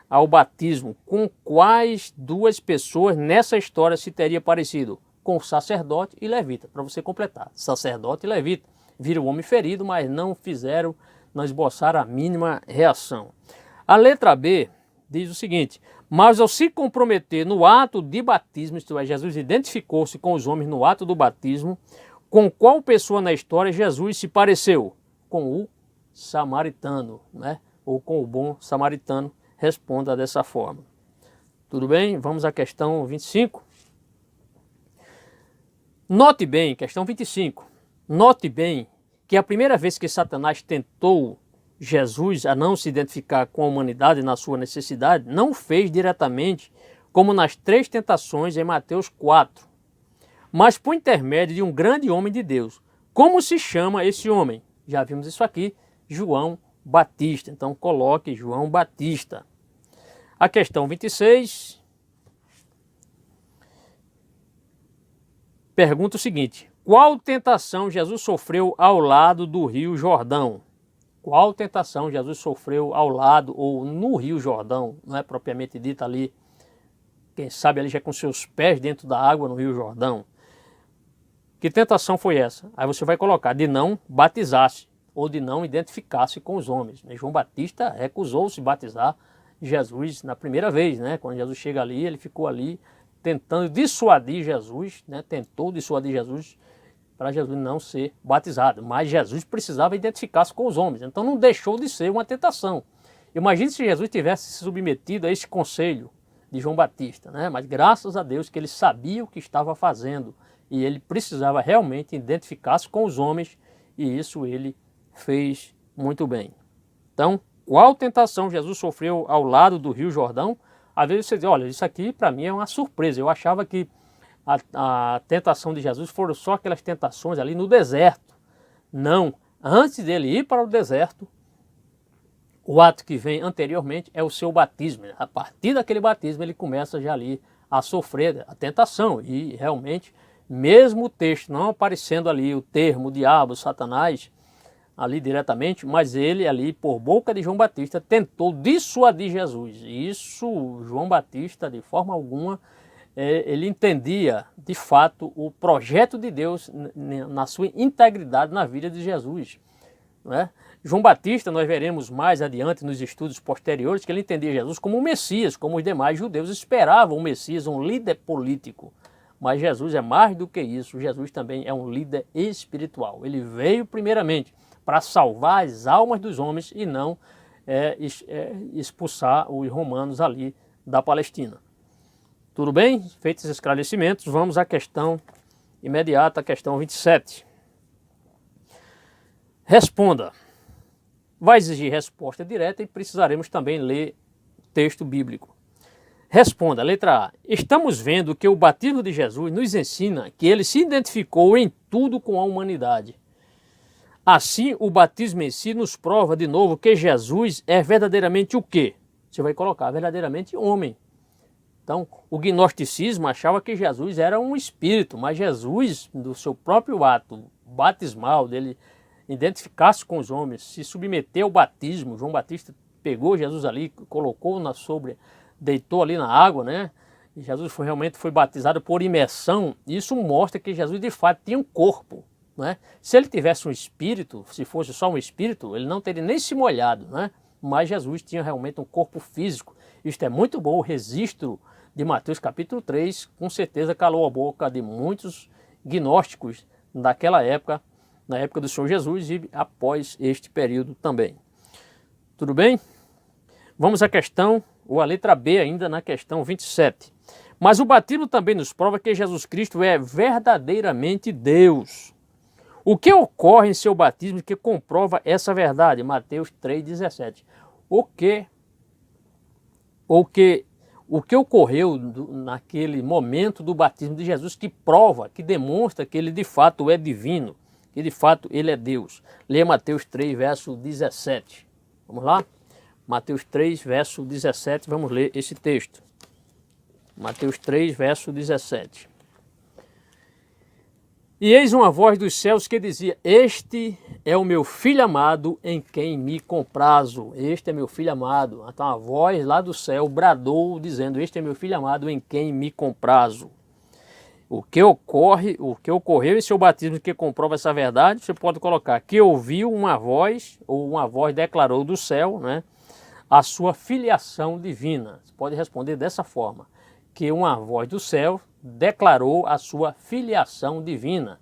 ao batismo, com quais 2 pessoas nessa história se teria parecido? Com o sacerdote e levita, para você completar. Sacerdote e levita. Viram o homem ferido, mas não esboçaram a mínima reação. A letra B diz o seguinte: mas ao se comprometer no ato de batismo, isto é, Jesus identificou-se com os homens no ato do batismo, com qual pessoa na história Jesus se pareceu? Com o samaritano, ou com o bom samaritano. Responda dessa forma. Tudo bem? Vamos à questão 25. Note bem, questão 25. Note bem que a primeira vez que Satanás tentou Jesus a não se identificar com a humanidade na sua necessidade, não fez diretamente como nas 3 tentações em Mateus 4, mas por intermédio de um grande homem de Deus. Como se chama esse homem? Já vimos isso aqui, João Batista. Então coloque João Batista. A questão 26 pergunta o seguinte: qual tentação Jesus sofreu ao lado do Rio Jordão? Qual tentação Jesus sofreu ao lado ou no Rio Jordão? Não é propriamente dita ali, quem sabe ali já com seus pés dentro da água no Rio Jordão. Que tentação foi essa? Aí você vai colocar: de não batizar-se ou de não identificar-se com os homens. João Batista recusou-se batizar Jesus na primeira vez, Quando Jesus chega ali, ele ficou ali tentando dissuadir Jesus, tentou dissuadir Jesus para Jesus não ser batizado. Mas Jesus precisava identificar-se com os homens, então não deixou de ser uma tentação. Imagine se Jesus tivesse se submetido a esse conselho de João Batista, Mas graças a Deus que ele sabia o que estava fazendo e ele precisava realmente identificar-se com os homens, e isso ele fez muito bem. Então, qual tentação Jesus sofreu ao lado do Rio Jordão? Às vezes você diz: olha, isso aqui para mim é uma surpresa. Eu achava que a tentação de Jesus foram só aquelas tentações ali no deserto. Não. Antes dele ir para o deserto, o ato que vem anteriormente é o seu batismo. A partir daquele batismo ele começa já ali a sofrer a tentação. E realmente, mesmo o texto não aparecendo ali o termo diabo, Satanás, ali diretamente, mas ele ali, por boca de João Batista, tentou dissuadir Jesus. E isso, João Batista, de forma alguma, ele entendia, de fato, o projeto de Deus na sua integridade na vida de Jesus. João Batista, nós veremos mais adiante nos estudos posteriores, que ele entendia Jesus como um Messias, como os demais judeus esperavam um Messias, um líder político. Mas Jesus é mais do que isso. Jesus também é um líder espiritual. Ele veio primeiramente para salvar as almas dos homens e não expulsar os romanos ali da Palestina. Tudo bem? Feitos esses esclarecimentos, vamos à questão imediata, a questão 27. Responda. Vai exigir resposta direta e precisaremos também ler texto bíblico. Responda, letra A. Estamos vendo que o batismo de Jesus nos ensina que ele se identificou em tudo com a humanidade. Assim, o batismo em si nos prova de novo que Jesus é verdadeiramente o quê? Você vai colocar verdadeiramente homem. Então, o gnosticismo achava que Jesus era um espírito, mas Jesus, do seu próprio ato batismal, dele identificar-se com os homens, se submeteu ao batismo. João Batista pegou Jesus ali, colocou deitou ali na água, né? E Jesus realmente foi batizado por imersão. Isso mostra que Jesus de fato tinha um corpo, né? Se ele tivesse um espírito, se fosse só um espírito, ele não teria nem se molhado, né? Mas Jesus tinha realmente um corpo físico. Isto é muito bom, o registro de Mateus capítulo 3, com certeza calou a boca de muitos gnósticos daquela época, na época do Senhor Jesus e após este período também. Tudo bem? Vamos à questão, ou à letra B ainda, na questão 27. Mas o batismo também nos prova que Jesus Cristo é verdadeiramente Deus. O que ocorre em seu batismo que comprova essa verdade? Mateus 3,17. O que ocorreu naquele momento do batismo de Jesus que prova, que demonstra que ele de fato é divino, que de fato ele é Deus. Leia Mateus 3, verso 17. Vamos lá? Mateus 3, verso 17, vamos ler esse texto. Mateus 3, verso 17. E eis uma voz dos céus que dizia: Este é o meu filho amado em quem me comprazo. Este é meu filho amado. Então a voz lá do céu bradou dizendo: Este é meu filho amado em quem me comprazo. O que ocorreu em seu batismo que comprova essa verdade? Você pode colocar que ouviu uma voz, ou uma voz declarou do céu, né, a sua filiação divina. Você pode responder dessa forma, que uma voz do céu declarou a sua filiação divina.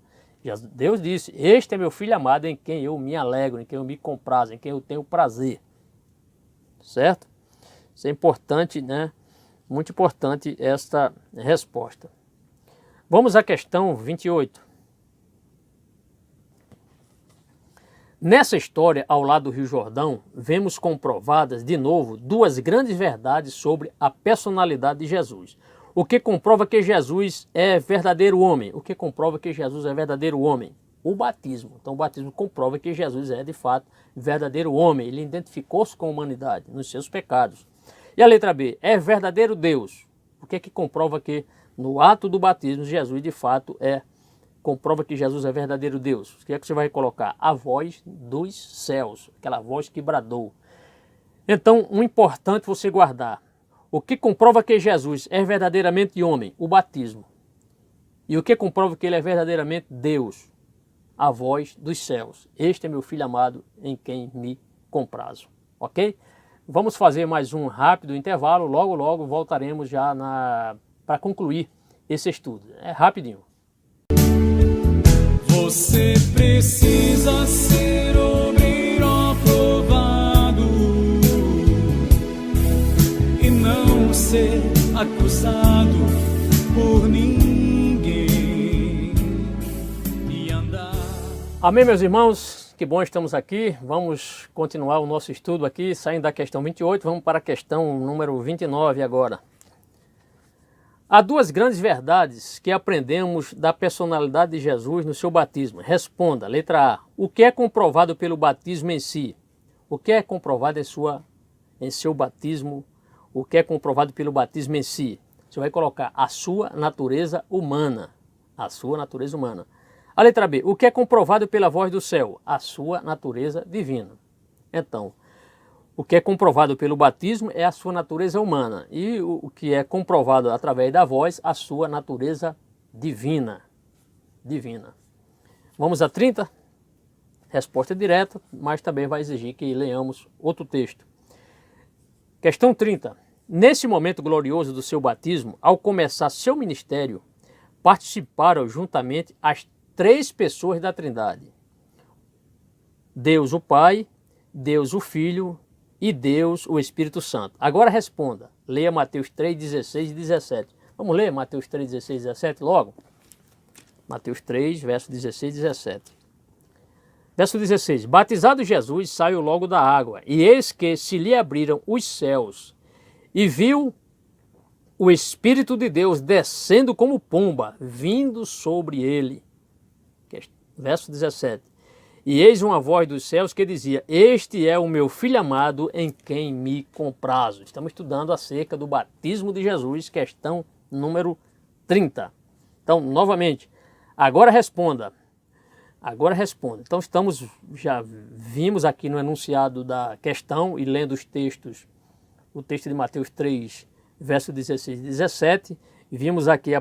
Deus disse: Este é meu filho amado em quem eu me alegro, em quem eu me comprazo, em quem eu tenho prazer. Certo? Isso é importante, né? Muito importante esta resposta. Vamos à questão 28. Nessa história, ao lado do Rio Jordão, vemos comprovadas de novo duas grandes verdades sobre a personalidade de Jesus. O que comprova que Jesus é verdadeiro homem? O que comprova que Jesus é verdadeiro homem? O batismo. Então o batismo comprova que Jesus é de fato verdadeiro homem. Ele identificou-se com a humanidade nos seus pecados. E a letra B, é verdadeiro Deus. O que comprova que no ato do batismo Jesus de fato comprova que Jesus é verdadeiro Deus? O que você vai colocar? A voz dos céus, aquela voz que bradou. Então, um importante você guardar. O que comprova que Jesus é verdadeiramente homem? O batismo. E o que comprova que ele é verdadeiramente Deus? A voz dos céus. Este é meu filho amado em quem me comprazo. Ok? Vamos fazer mais um rápido intervalo. Logo, logo voltaremos já para concluir esse estudo. É rapidinho. Você precisa ser obreiro aprovado e não ser acusado por ninguém e andar. Amém, meus irmãos? Que bom estamos aqui. Vamos continuar o nosso estudo aqui, saindo da questão 28, vamos para a questão número 29 agora. Há duas grandes verdades que aprendemos da personalidade de Jesus no seu batismo. Responda, letra A. O que é comprovado pelo batismo em si? O que é comprovado em seu batismo? O que é comprovado pelo batismo em si? Você vai colocar a sua natureza humana. A sua natureza humana. A letra B. O que é comprovado pela voz do céu? A sua natureza divina. Então, o que é comprovado pelo batismo é a sua natureza humana. E o que é comprovado através da voz, a sua natureza divina. Divina. Vamos a 30? Resposta direta, mas também vai exigir que leamos outro texto. Questão 30. Nesse momento glorioso do seu batismo, ao começar seu ministério, participaram juntamente as três pessoas da Trindade. Deus o Pai, Deus o Filho e Deus o Espírito Santo. Agora responda. Leia Mateus 3, 16 e 17. Vamos ler Mateus 3, 16 e 17 logo? Mateus 3, verso 16 e 17. Verso 16. Batizado Jesus, saiu logo da água, e eis que se lhe abriram os céus, e viu o Espírito de Deus descendo como pomba, vindo sobre ele. Verso 17. E eis uma voz dos céus que dizia: este é o meu Filho amado, em quem me comprazo. Estamos estudando acerca do batismo de Jesus, questão número 30. Então, novamente, agora responda. Agora responda. Então, já vimos aqui no enunciado da questão e lendo os textos, o texto de Mateus 3, verso 16 e 17, vimos aqui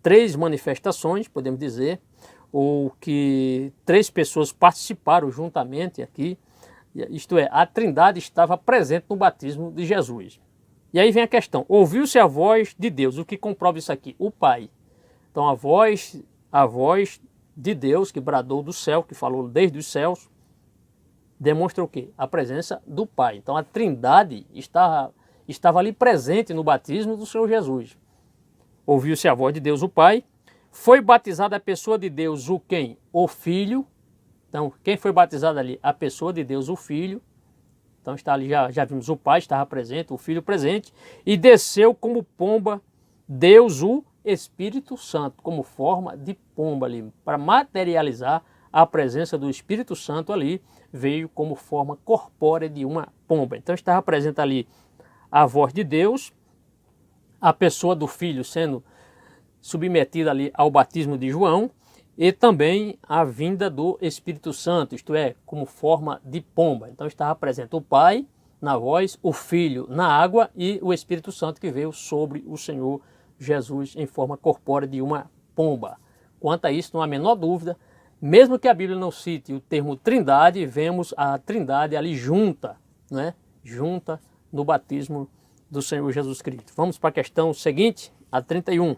três manifestações, podemos dizer, ou que três pessoas participaram juntamente aqui, isto é, a Trindade estava presente no batismo de Jesus. E aí vem a questão: ouviu-se a voz de Deus? O que comprova isso aqui? O Pai. Então a voz de Deus que bradou do céu, que falou desde os céus, demonstra o quê? A presença do Pai. Então a Trindade estava ali presente no batismo do Senhor Jesus. Ouviu-se a voz de Deus, o Pai. Foi batizada a pessoa de Deus, o quem? O Filho. Então, quem foi batizado ali? A pessoa de Deus, o Filho. Então, está ali, já vimos o Pai, estava presente, o Filho presente. E desceu como pomba, Deus, o Espírito Santo, como forma de pomba ali. Para materializar a presença do Espírito Santo ali, veio como forma corpórea de uma pomba. Então, estava presente ali a voz de Deus, a pessoa do Filho sendo submetida ali ao batismo de João, e também a vinda do Espírito Santo, isto é, como forma de pomba. Então estava presente o Pai na voz, o Filho na água e o Espírito Santo que veio sobre o Senhor Jesus em forma corpórea de uma pomba. Quanto a isso, não há a menor dúvida, mesmo que a Bíblia não cite o termo Trindade, vemos a Trindade ali junta, né? Junta no batismo do Senhor Jesus Cristo. Vamos para a questão seguinte, a 31.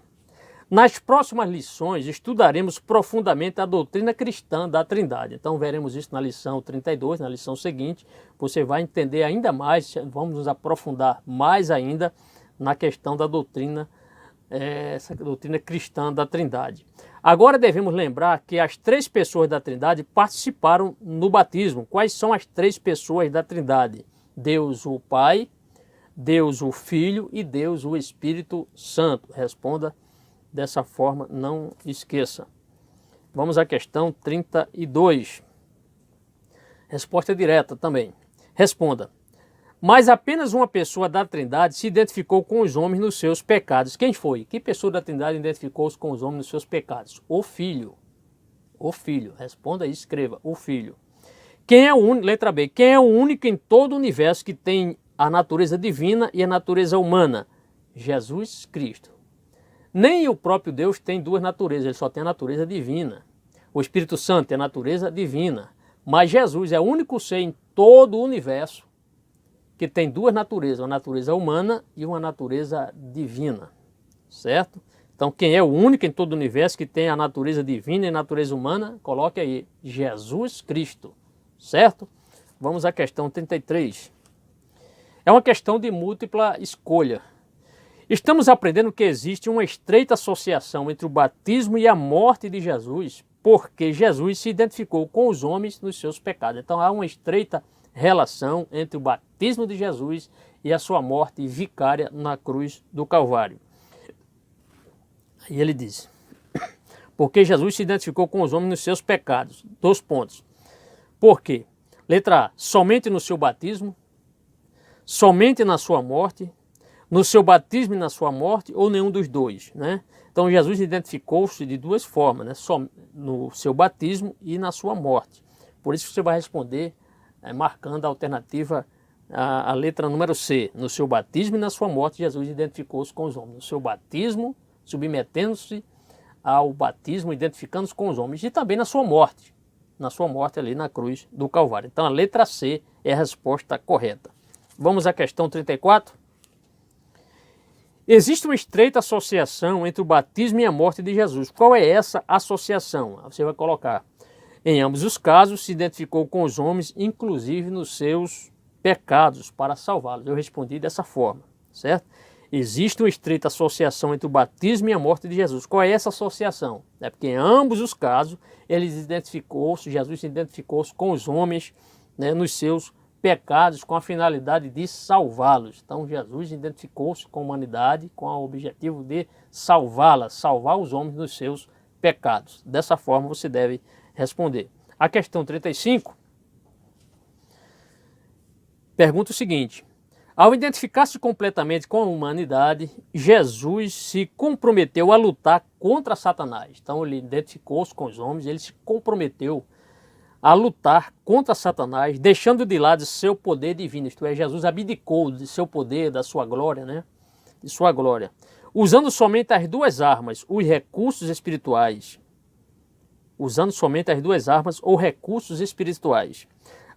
Nas próximas lições, estudaremos profundamente a doutrina cristã da Trindade. Então, veremos isso na lição 32, na lição seguinte. Você vai entender ainda mais, vamos nos aprofundar mais ainda na questão da doutrina, essa doutrina cristã da Trindade. Agora devemos lembrar que as três pessoas da Trindade participaram no batismo. Quais são as três pessoas da Trindade? Deus o Pai, Deus o Filho e Deus o Espírito Santo. Responda dessa forma, não esqueça. Vamos à questão 32. Resposta direta também. Responda. Mas apenas uma pessoa da Trindade se identificou com os homens nos seus pecados. Quem foi? Que pessoa da Trindade identificou-se com os homens nos seus pecados? O Filho. O Filho. Responda e escreva. O Filho. Quem é o único? Letra B. Quem é o único em todo o universo que tem a natureza divina e a natureza humana? Jesus Cristo. Nem o próprio Deus tem duas naturezas, ele só tem a natureza divina. O Espírito Santo tem a natureza divina. Mas Jesus é o único ser em todo o universo que tem duas naturezas, uma natureza humana e uma natureza divina. Certo? Então, quem é o único em todo o universo que tem a natureza divina e a natureza humana? Coloque aí, Jesus Cristo. Certo? Vamos à questão 33. É uma questão de múltipla escolha. Estamos aprendendo que existe uma estreita associação entre o batismo e a morte de Jesus, porque Jesus se identificou com os homens nos seus pecados. Então há uma estreita relação entre o batismo de Jesus e a sua morte vicária na cruz do Calvário. E ele diz, porque Jesus se identificou com os homens nos seus pecados. 2 pontos. Por quê? Letra A, somente no seu batismo, somente na sua morte, no seu batismo e na sua morte, ou nenhum dos dois, né? Então Jesus identificou-se de duas formas, né? Só no seu batismo e na sua morte. Por isso você vai responder marcando a alternativa, a letra número C. No seu batismo e na sua morte, Jesus identificou-se com os homens. No seu batismo, submetendo-se ao batismo, identificando-se com os homens. E também na sua morte ali na cruz do Calvário. Então a letra C é a resposta correta. Vamos à questão 34. Existe uma estreita associação entre o batismo e a morte de Jesus. Qual é essa associação? Você vai colocar. Em ambos os casos, se identificou com os homens, inclusive nos seus pecados, para salvá-los. Eu respondi dessa forma, certo? Existe uma estreita associação entre o batismo e a morte de Jesus. Qual é essa associação? É porque em ambos os casos, Jesus se identificou com os homens, né, nos seus pecados com a finalidade de salvá-los. Então Jesus identificou-se com a humanidade com o objetivo de salvá-la, salvar os homens dos seus pecados. Dessa forma você deve responder. A questão 35 pergunta o seguinte: ao identificar-se completamente com a humanidade, Jesus se comprometeu a lutar contra Satanás. Então ele identificou-se com os homens, ele se comprometeu a lutar contra Satanás, deixando de lado seu poder divino. Isto é, Jesus abdicou de seu poder, da sua glória, né? De sua glória. Usando somente as duas armas, os recursos espirituais. Usando somente as duas armas ou recursos espirituais,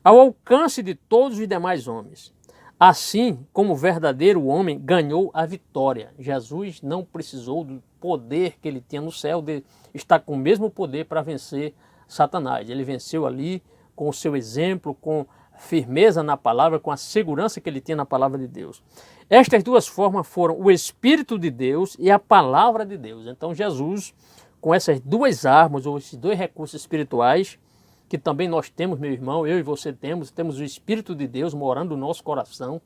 ao alcance de todos os demais homens. Assim como o verdadeiro homem ganhou a vitória. Jesus não precisou do poder que ele tinha no céu, de estar com o mesmo poder para vencer Satanás. Ele venceu ali com o seu exemplo, com firmeza na palavra, com a segurança que ele tinha na palavra de Deus. Estas duas formas foram o Espírito de Deus e a palavra de Deus. Então Jesus, com essas duas armas, ou esses dois recursos espirituais, que também nós temos, meu irmão, eu e você temos o Espírito de Deus morando no nosso coração.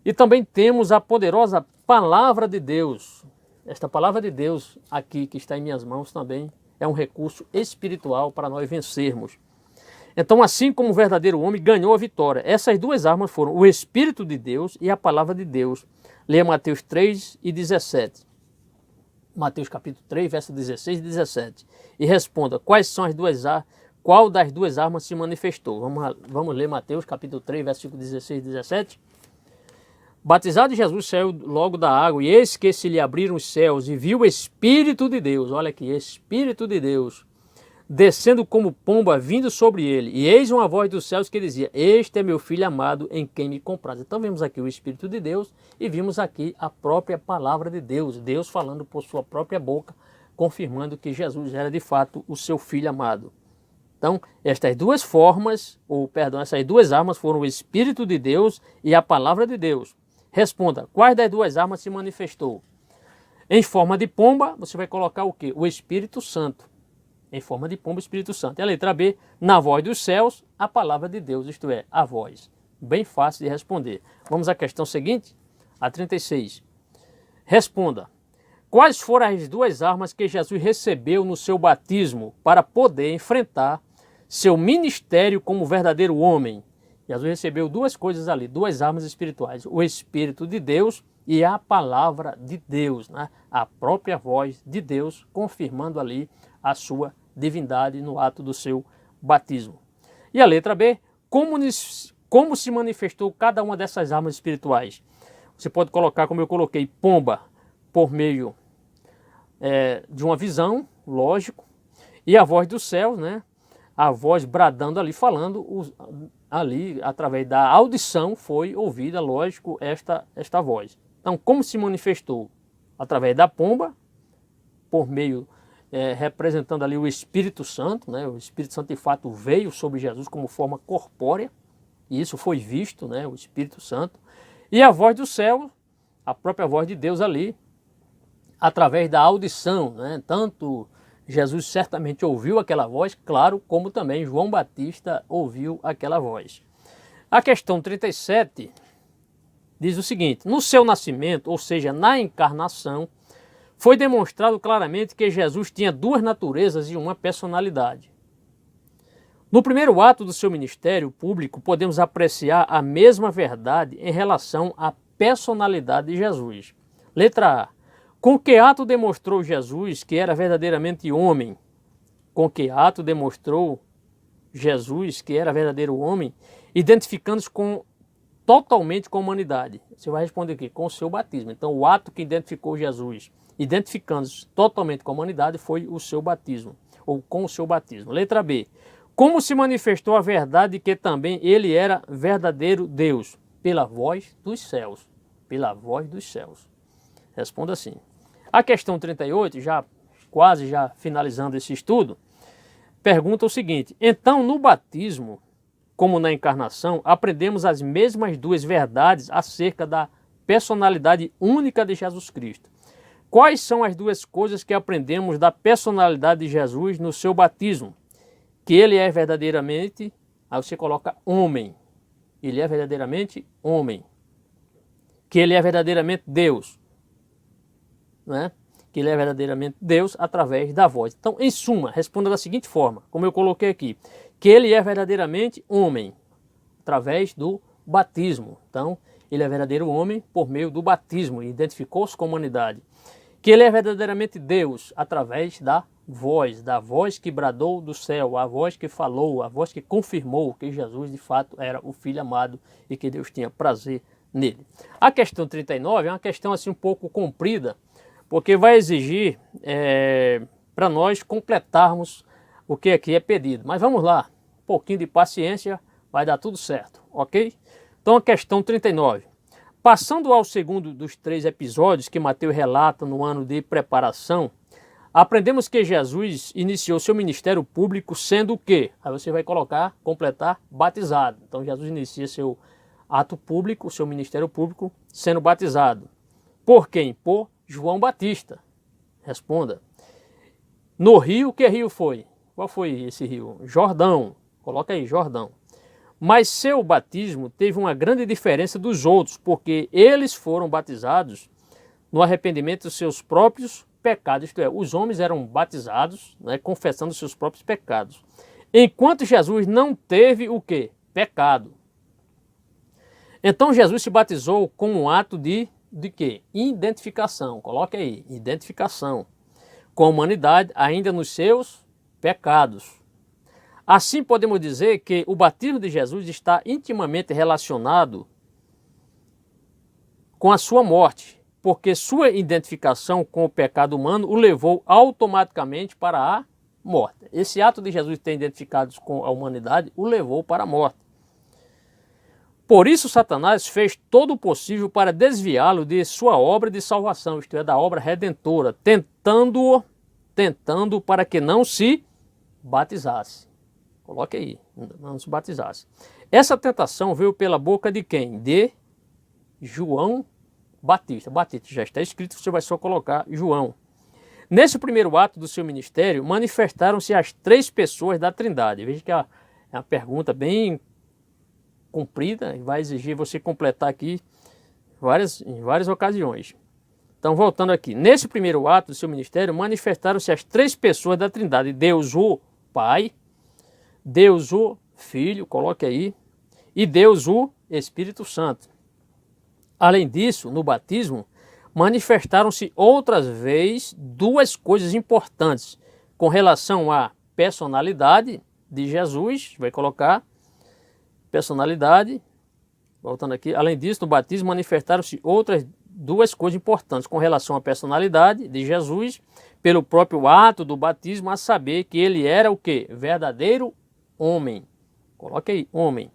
E também temos a poderosa palavra de Deus. Esta palavra de Deus aqui, que está em minhas mãos também, é um recurso espiritual para nós vencermos. Então, assim como o verdadeiro homem ganhou a vitória, essas duas armas foram o Espírito de Deus e a palavra de Deus. Leia Mateus 3 e 17. Mateus capítulo 3, versos 16 e 17. E responda, qual das duas armas se manifestou? Vamos ler Mateus capítulo 3, versículo 16 e 17. Batizado Jesus saiu logo da água, e eis que se lhe abriram os céus, e viu o Espírito de Deus, olha aqui, Espírito de Deus, descendo como pomba, vindo sobre ele. E eis uma voz dos céus que dizia, este é meu Filho amado, em quem me compraz. Então vimos aqui o Espírito de Deus, e vimos aqui a própria palavra de Deus, Deus falando por sua própria boca, confirmando que Jesus era de fato o seu Filho amado. Então, essas duas armas foram o Espírito de Deus e a palavra de Deus. Responda, quais das duas armas se manifestou? Em forma de pomba, você vai colocar o quê? O Espírito Santo. Em forma de pomba, o Espírito Santo. E a letra B, na voz dos céus, a palavra de Deus, isto é, a voz. Bem fácil de responder. Vamos à questão seguinte, a 36. Responda, quais foram as duas armas que Jesus recebeu no seu batismo para poder enfrentar seu ministério como verdadeiro homem? Jesus recebeu duas coisas ali, duas armas espirituais, o Espírito de Deus e a palavra de Deus, né? A própria voz de Deus, confirmando ali a sua divindade no ato do seu batismo. E a letra B, como se manifestou cada uma dessas armas espirituais? Você pode colocar, como eu coloquei, pomba, por meio de uma visão, lógico, e a voz dos céus, né? A voz bradando ali, falando, ali, através da audição, foi ouvida, lógico, esta voz. Então, como se manifestou? Através da pomba, por meio, representando ali o Espírito Santo, né? O Espírito Santo, de fato, veio sobre Jesus como forma corpórea, e isso foi visto, né? O Espírito Santo. E a voz do céu, a própria voz de Deus ali, através da audição, né? Tanto Jesus certamente ouviu aquela voz, claro, como também João Batista ouviu aquela voz. A questão 37 diz o seguinte, no seu nascimento, ou seja, na encarnação, foi demonstrado claramente que Jesus tinha duas naturezas e uma personalidade. No primeiro ato do seu ministério público, podemos apreciar a mesma verdade em relação à personalidade de Jesus. Letra A. Com que ato demonstrou Jesus que era verdadeiramente homem? Com que ato demonstrou Jesus que era verdadeiro homem, identificando-se totalmente com a humanidade? Você vai responder aqui, com o seu batismo. Então, o ato que identificou Jesus, identificando-se totalmente com a humanidade, foi o seu batismo, ou com o seu batismo. Letra B. Como se manifestou a verdade que também ele era verdadeiro Deus? Pela voz dos céus. Pela voz dos céus. Responda assim. A questão 38, quase finalizando esse estudo, pergunta o seguinte, então no batismo, como na encarnação, aprendemos as mesmas duas verdades acerca da personalidade única de Jesus Cristo. Quais são as duas coisas que aprendemos da personalidade de Jesus no seu batismo? Que ele é verdadeiramente, aí você coloca homem, ele é verdadeiramente homem, que ele é verdadeiramente Deus, né? Que ele é verdadeiramente Deus através da voz. Então, em suma, responda da seguinte forma, como eu coloquei aqui, que ele é verdadeiramente homem, através do batismo. Então, ele é verdadeiro homem por meio do batismo, identificou-se com a humanidade. Que ele é verdadeiramente Deus, através da voz que bradou do céu, a voz que falou, a voz que confirmou que Jesus de fato era o Filho amado e que Deus tinha prazer nele. A questão 39 é uma questão assim um pouco comprida, porque vai exigir para nós completarmos o que aqui é pedido. Mas vamos lá, um pouquinho de paciência, vai dar tudo certo, ok? Então a questão 39. Passando ao segundo dos 3 episódios que Mateus relata no ano de preparação, aprendemos que Jesus iniciou seu ministério público sendo o quê? Aí você vai colocar, completar, batizado. Então Jesus inicia seu ato público, seu ministério público, sendo batizado. Por quem? Por João Batista. Responda. No rio, que rio foi? Qual foi esse rio? Jordão. Coloca aí, Jordão. Mas seu batismo teve uma grande diferença dos outros, porque eles foram batizados no arrependimento dos seus próprios pecados. Isto é, os homens eram batizados, né, confessando seus próprios pecados. Enquanto Jesus não teve o quê? Pecado. Então Jesus se batizou com um ato de quê? Identificação. Coloque aí, identificação com a humanidade ainda nos seus pecados. Assim podemos dizer que o batismo de Jesus está intimamente relacionado com a sua morte, porque sua identificação com o pecado humano o levou automaticamente para a morte. Esse ato de Jesus ter identificado com a humanidade o levou para a morte. Por isso Satanás fez todo o possível para desviá-lo de sua obra de salvação, isto é, da obra redentora, tentando para que não se batizasse. Coloque aí, não se batizasse. Essa tentação veio pela boca de quem? De João Batista. Batista já está escrito, você vai só colocar João. Nesse primeiro ato do seu ministério, manifestaram-se as 3 pessoas da Trindade. Veja que é uma pergunta bem comprida e vai exigir você completar aqui em várias ocasiões. Então, voltando aqui. Nesse primeiro ato do seu ministério, manifestaram-se as 3 pessoas da Trindade. Deus o Pai, Deus o Filho, coloque aí, e Deus o Espírito Santo. Além disso, no batismo, manifestaram-se outras vezes 2 coisas importantes com relação à personalidade de Jesus, vai colocar personalidade, voltando aqui. Além disso, no batismo manifestaram-se outras 2 coisas importantes com relação à personalidade de Jesus, pelo próprio ato do batismo, a saber que ele era o quê? Verdadeiro homem. Coloque aí, homem.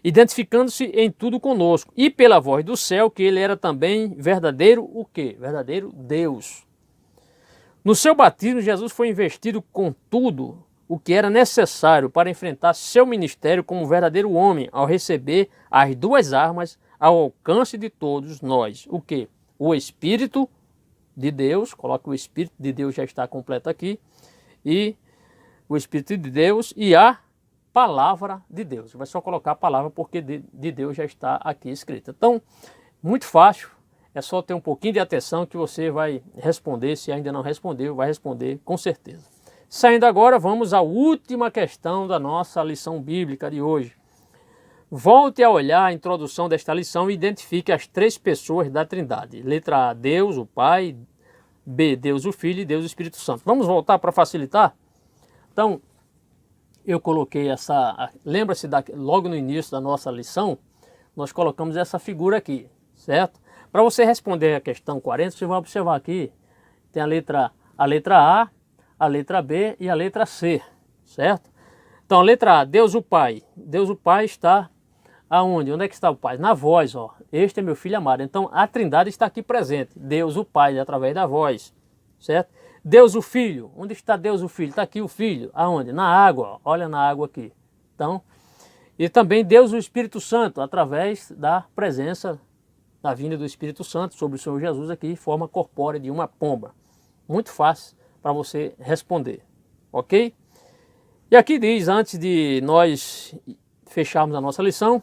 Identificando-se em tudo conosco. E pela voz do céu, que ele era também verdadeiro o quê? Verdadeiro Deus. No seu batismo, Jesus foi investido com tudo o que era necessário para enfrentar seu ministério como verdadeiro homem, ao receber as 2 armas ao alcance de todos nós. O quê? O Espírito de Deus, coloca o Espírito de Deus, já está completo aqui, e o Espírito de Deus e a Palavra de Deus. Vai só colocar a palavra porque de Deus já está aqui escrita. Então, muito fácil, é só ter um pouquinho de atenção que você vai responder. Se ainda não respondeu, vai responder com certeza. Saindo agora, vamos à última questão da nossa lição bíblica de hoje. Volte a olhar a introdução desta lição e identifique as 3 pessoas da Trindade. Letra A, Deus, o Pai. B, Deus, o Filho e Deus, o Espírito Santo. Vamos voltar para facilitar? Então, eu coloquei essa... Lembra-se, logo no início da nossa lição, nós colocamos essa figura aqui, certo? Para você responder a questão 40, você vai observar aqui, tem a letra A, a letra B e a letra C, certo? Então, a letra A, Deus o Pai. Deus o Pai está aonde? Onde é que está o Pai? Na voz, ó. Este é meu Filho amado. Então, a Trindade está aqui presente. Deus o Pai, através da voz, certo? Deus o Filho. Onde está Deus o Filho? Está aqui o Filho. Aonde? Na água, ó. Olha na água aqui. Então, e também Deus o Espírito Santo, através da presença, da vinda do Espírito Santo sobre o Senhor Jesus aqui, em forma corpórea de uma pomba. Muito fácil para você responder, ok? E aqui diz, antes de nós fecharmos a nossa lição,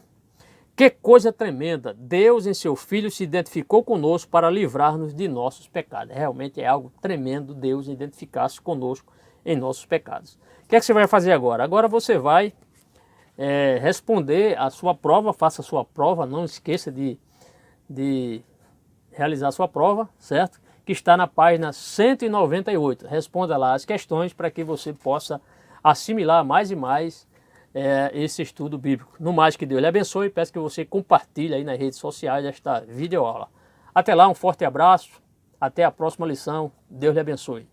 Que coisa tremenda! Deus em seu Filho se identificou conosco para livrar-nos de nossos pecados. Realmente é algo tremendo Deus identificar-se conosco em nossos pecados. O que é que você vai fazer agora? Agora você vai responder a sua prova, faça a sua prova, não esqueça de realizar a sua prova, certo? Que está na página 198. Responda lá as questões para que você possa assimilar mais e mais esse estudo bíblico. No mais, que Deus lhe abençoe, peço que você compartilhe aí nas redes sociais esta videoaula. Até lá, um forte abraço, até a próxima lição, Deus lhe abençoe.